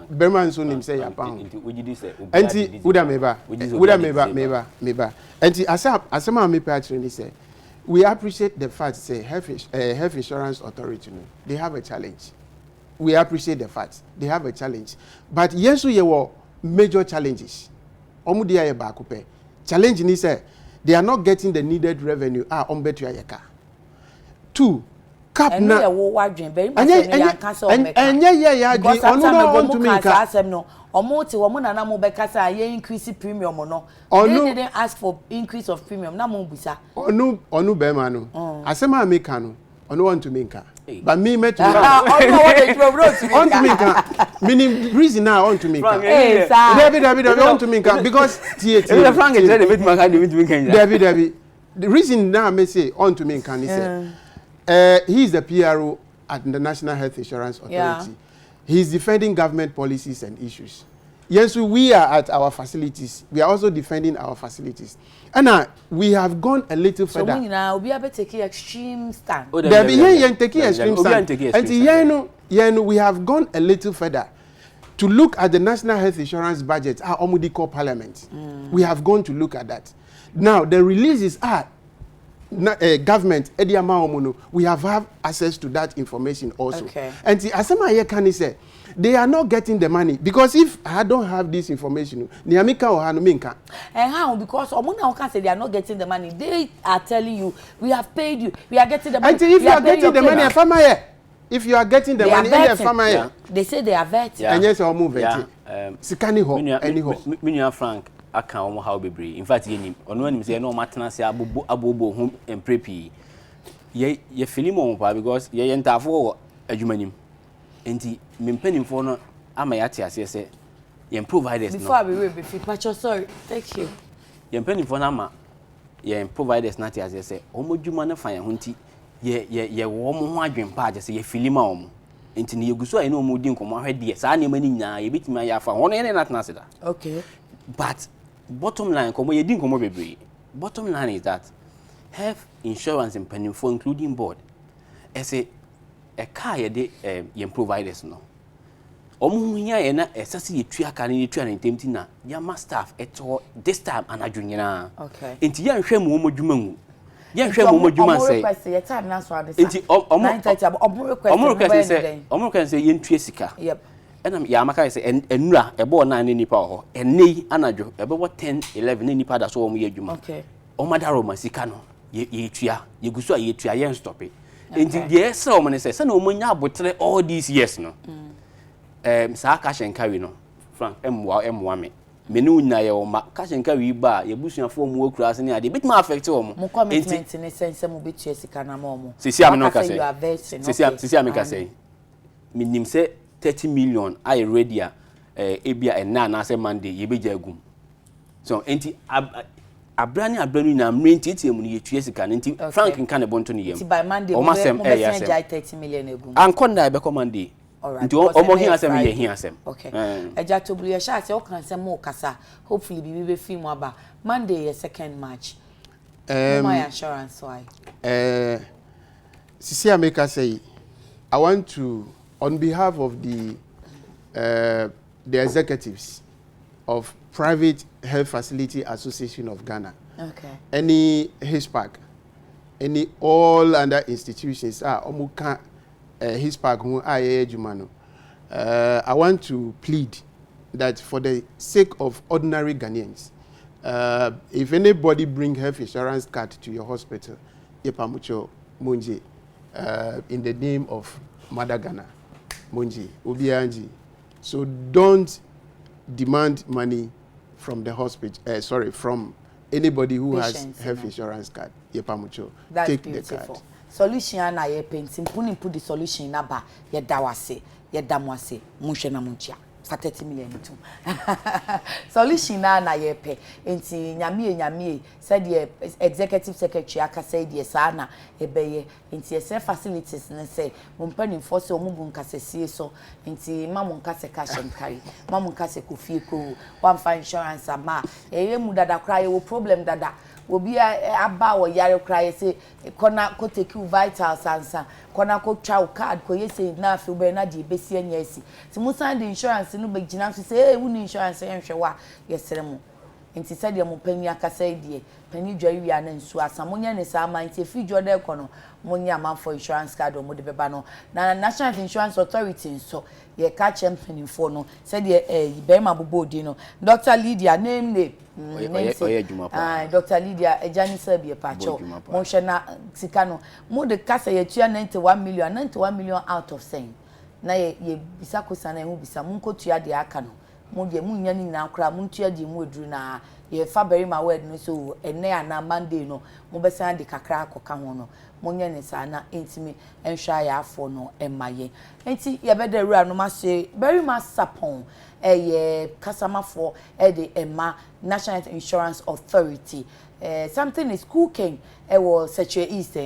[SPEAKER 3] Berman soon him say Yapang. Anti Uda Anti Asama me patron say we appreciate the fact say health insurance authority they have a challenge. We appreciate the fact they have a challenge. But yes we were major challenges. Omudia ye bakupe. Challenge ni say they are not getting the needed revenue ombetu yeka. 2 cap na
[SPEAKER 1] increase premium or no. They didn't ask for increase of premium. Na mo bisa.
[SPEAKER 3] Onu be ma no. Asema ameka no. Onu want to make. But me met to meaning reason now I want to make. David want to make because David the reason now me say on to make can he say he is the PRO at the National Health Insurance Authority. Yeah. He is defending government policies and issues. Yes, we are at our facilities. We are also defending our facilities. And we have gone a little further.
[SPEAKER 1] So now we are taking extreme stand.
[SPEAKER 3] Taking extreme stand. And we have gone a little further to look at the National Health Insurance budget, our Omudiko Parliament. We have gone to look at that. Now the releases are government we have access to that information also.
[SPEAKER 1] Okay.
[SPEAKER 3] And the asema here can say they are not getting the money because if I don't have this information, niamika or hanuminka.
[SPEAKER 1] And how? Because Omuna can say they are not getting the money. They are telling you we have paid you, we are getting the money.
[SPEAKER 3] And if you are getting the money, farmer here. If you are getting the money, in the farmer here.
[SPEAKER 1] They say they are vetting.
[SPEAKER 3] And yes, I'll move it. Sikani ho, any ho.
[SPEAKER 2] Minya Frank. Aka omo how bebre in fact yenim ono anim say no matena se abobo ho emprepi ye feeling mo pa because ye yentafo adwumanim enti mempanimfo no ama yate ase se ye providers no
[SPEAKER 1] before we be fit sorry thank you
[SPEAKER 2] ye mpanimfo na ama ye providers na te ase se omo dwuma na fa ye ho nti ye wo mo ho adwen pa age se ye feeling ma omo enti ne yeguso ayi na omo di nkomo ahwede saa ne mani nya ye bitimi ayafa hono ye na tena se da
[SPEAKER 1] okay
[SPEAKER 2] but bottom line, bottom line is that health insurance and penny for including board. As a car ye providers no. Omunya na esasi yetua kan yetua na ntemti na yama staff eto this time anadwunyina.
[SPEAKER 1] Okay.
[SPEAKER 2] Enti ya nhwe mu omodwuma mu. Ya nhwe mu omodwuma say. Enti omo request say yentua sika.
[SPEAKER 1] Yep.
[SPEAKER 2] And ya maka say enura ebo na nipa ho enei anadwo ebo 10 11 nipa da so o mo yedwuma
[SPEAKER 1] okay
[SPEAKER 2] o madaro masika no ye tua ye guso ye tua ye stop it enti ye se o mo ne say na o mo nya abotre all these years no sa cash and carry no frank emwa me nu nya ye o ma cash and carry ba ye busuafo mo okura ase ne ade bit ma affect o mo
[SPEAKER 1] commitment ne sense mo betua sika na mo
[SPEAKER 2] sisi am no ka say sisi am ka say minim say 30 million I ready ebia and na say Monday ye beja agum so enti abrani na mrenti etiemu ne yetua sika nti frank nka ne bonto ne yem
[SPEAKER 1] by Monday
[SPEAKER 2] o masem
[SPEAKER 1] yes 30 million agum
[SPEAKER 2] ankonda be Monday nti o mo hin asem ye hin asem
[SPEAKER 1] okay eja Tarblu ye sha say o kan say mo kasa hopefully bibi be fi mo aba Monday is 2nd March my insurance why
[SPEAKER 3] Sisi Ameka say I want to on behalf of the executives of Private Health Facility Association of Ghana,
[SPEAKER 1] okay,
[SPEAKER 3] any HISPAC, any all other institutions, omuka HISPAC who jumano. I want to plead that for the sake of ordinary Ghanaians, if anybody bring health insurance card to your hospital, yepamucho munji, in the name of Mother Ghana. Munji, Obianji. So don't demand money from the hospital, from anybody who patients, has health insurance card. Yepamucho.
[SPEAKER 1] That's
[SPEAKER 3] take
[SPEAKER 1] beautiful.
[SPEAKER 3] the card.
[SPEAKER 1] Solution na ye painting. Put the solution na ba ye dawase, ye damwase, munche na munchia. For 30 million too. Solution na ye pe. Enti nyamie said the executive secretary aka say the sana ebeye enti ye facilities na say mumpani force o mubu nkase sie so enti mamu nkase cash and carry mamu nkase kufie ko one for insurance ama eye mu dada kra ye wo problem dada obi aba wo yare kra ye say kona ko take you vital sansa kona ko twa card ko ye say na afi be na di besi anya esi ti mu sign the insurance no be gina so say eh wuni insurance yenhwe wa yesere mu nti said ya mupani akasa die pani dwari wi ana nsu asamonya ne sa man ti fi dwo de kono monya man for insurance card o mo de beba no na National Insurance Authority nso ye ka champion for no said ye Barima bobodi no Dr. Lydia name Dr. Lydia ejani sabie pacho mo hwe na sika no mo de kasa ye tua 91 million out of saying na ye bisa kosana hu bisa mo nkotua de aka no mo de munya ni na akra mo ntua di mo eduru na ye fa Barima word no so ene ana Monday no mo besan de kakra akoka ho no mo nya ne sa na entimi enhwa ya afo no emaye enti ye be de rura no ma se Barima Sarpong ye kasamafo de ema National Insurance Authority something is cooking was such a east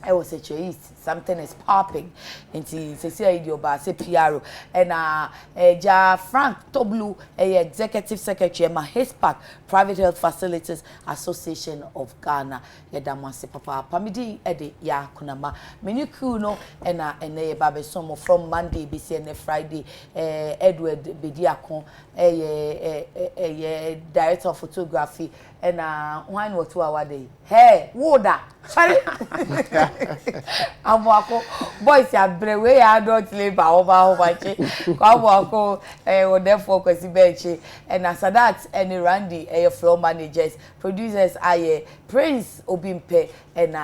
[SPEAKER 1] I was a East. Something is popping. Into Cecilia Idioba, say Piaro, and Ja Frank Tarblu, Executive Secretary, HISPAC, Private Health Facilities Association of Ghana. Yadamasi Papa, Pamidi Ede Ya Kunama, Menikuno, and Babe Somo from Monday, BC and Friday, Edward Bediakon, Director of Photography, and wine or 2 hour day. Hey, water. Sorry. Amwako boys ya brewe ya don't labor over bachi. Kwako therefore kwesi benchi and as that any Randy floor managers, producers are Prince Obimpe and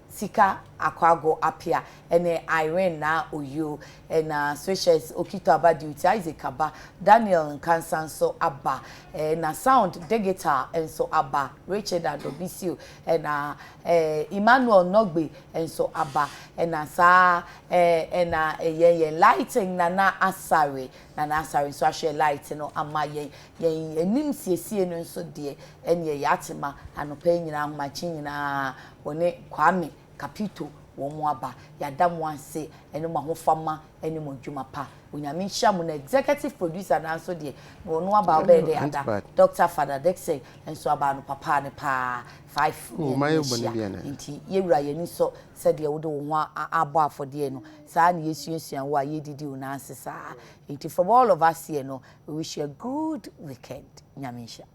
[SPEAKER 1] Sika Akwago Apia and Irene na Oyo and Switches Okito Abadi Isaac Aba Daniel Nkansanso Abba and sound the guitar and so Abba Richard Adobisio and Emmanuel Nogbe and so Abba and lighting Nana Asari so I share light no amaye ye nim siesie no so de and ye yatima and opinion na machin na one Kwame Capito wonwaba yadam wanse ene mo hofama ene mo dwuma pa onyame hia mo na executive producer na so de no aba be de ada Dr. Father Dexter enso aba no papa ne pa 5 nti yewura ye ni so se de wo de wo ho abo afode no saa na yesuasua wo aye didi wo na asesa nti from all of us here no we wish you a good weekend nyame hia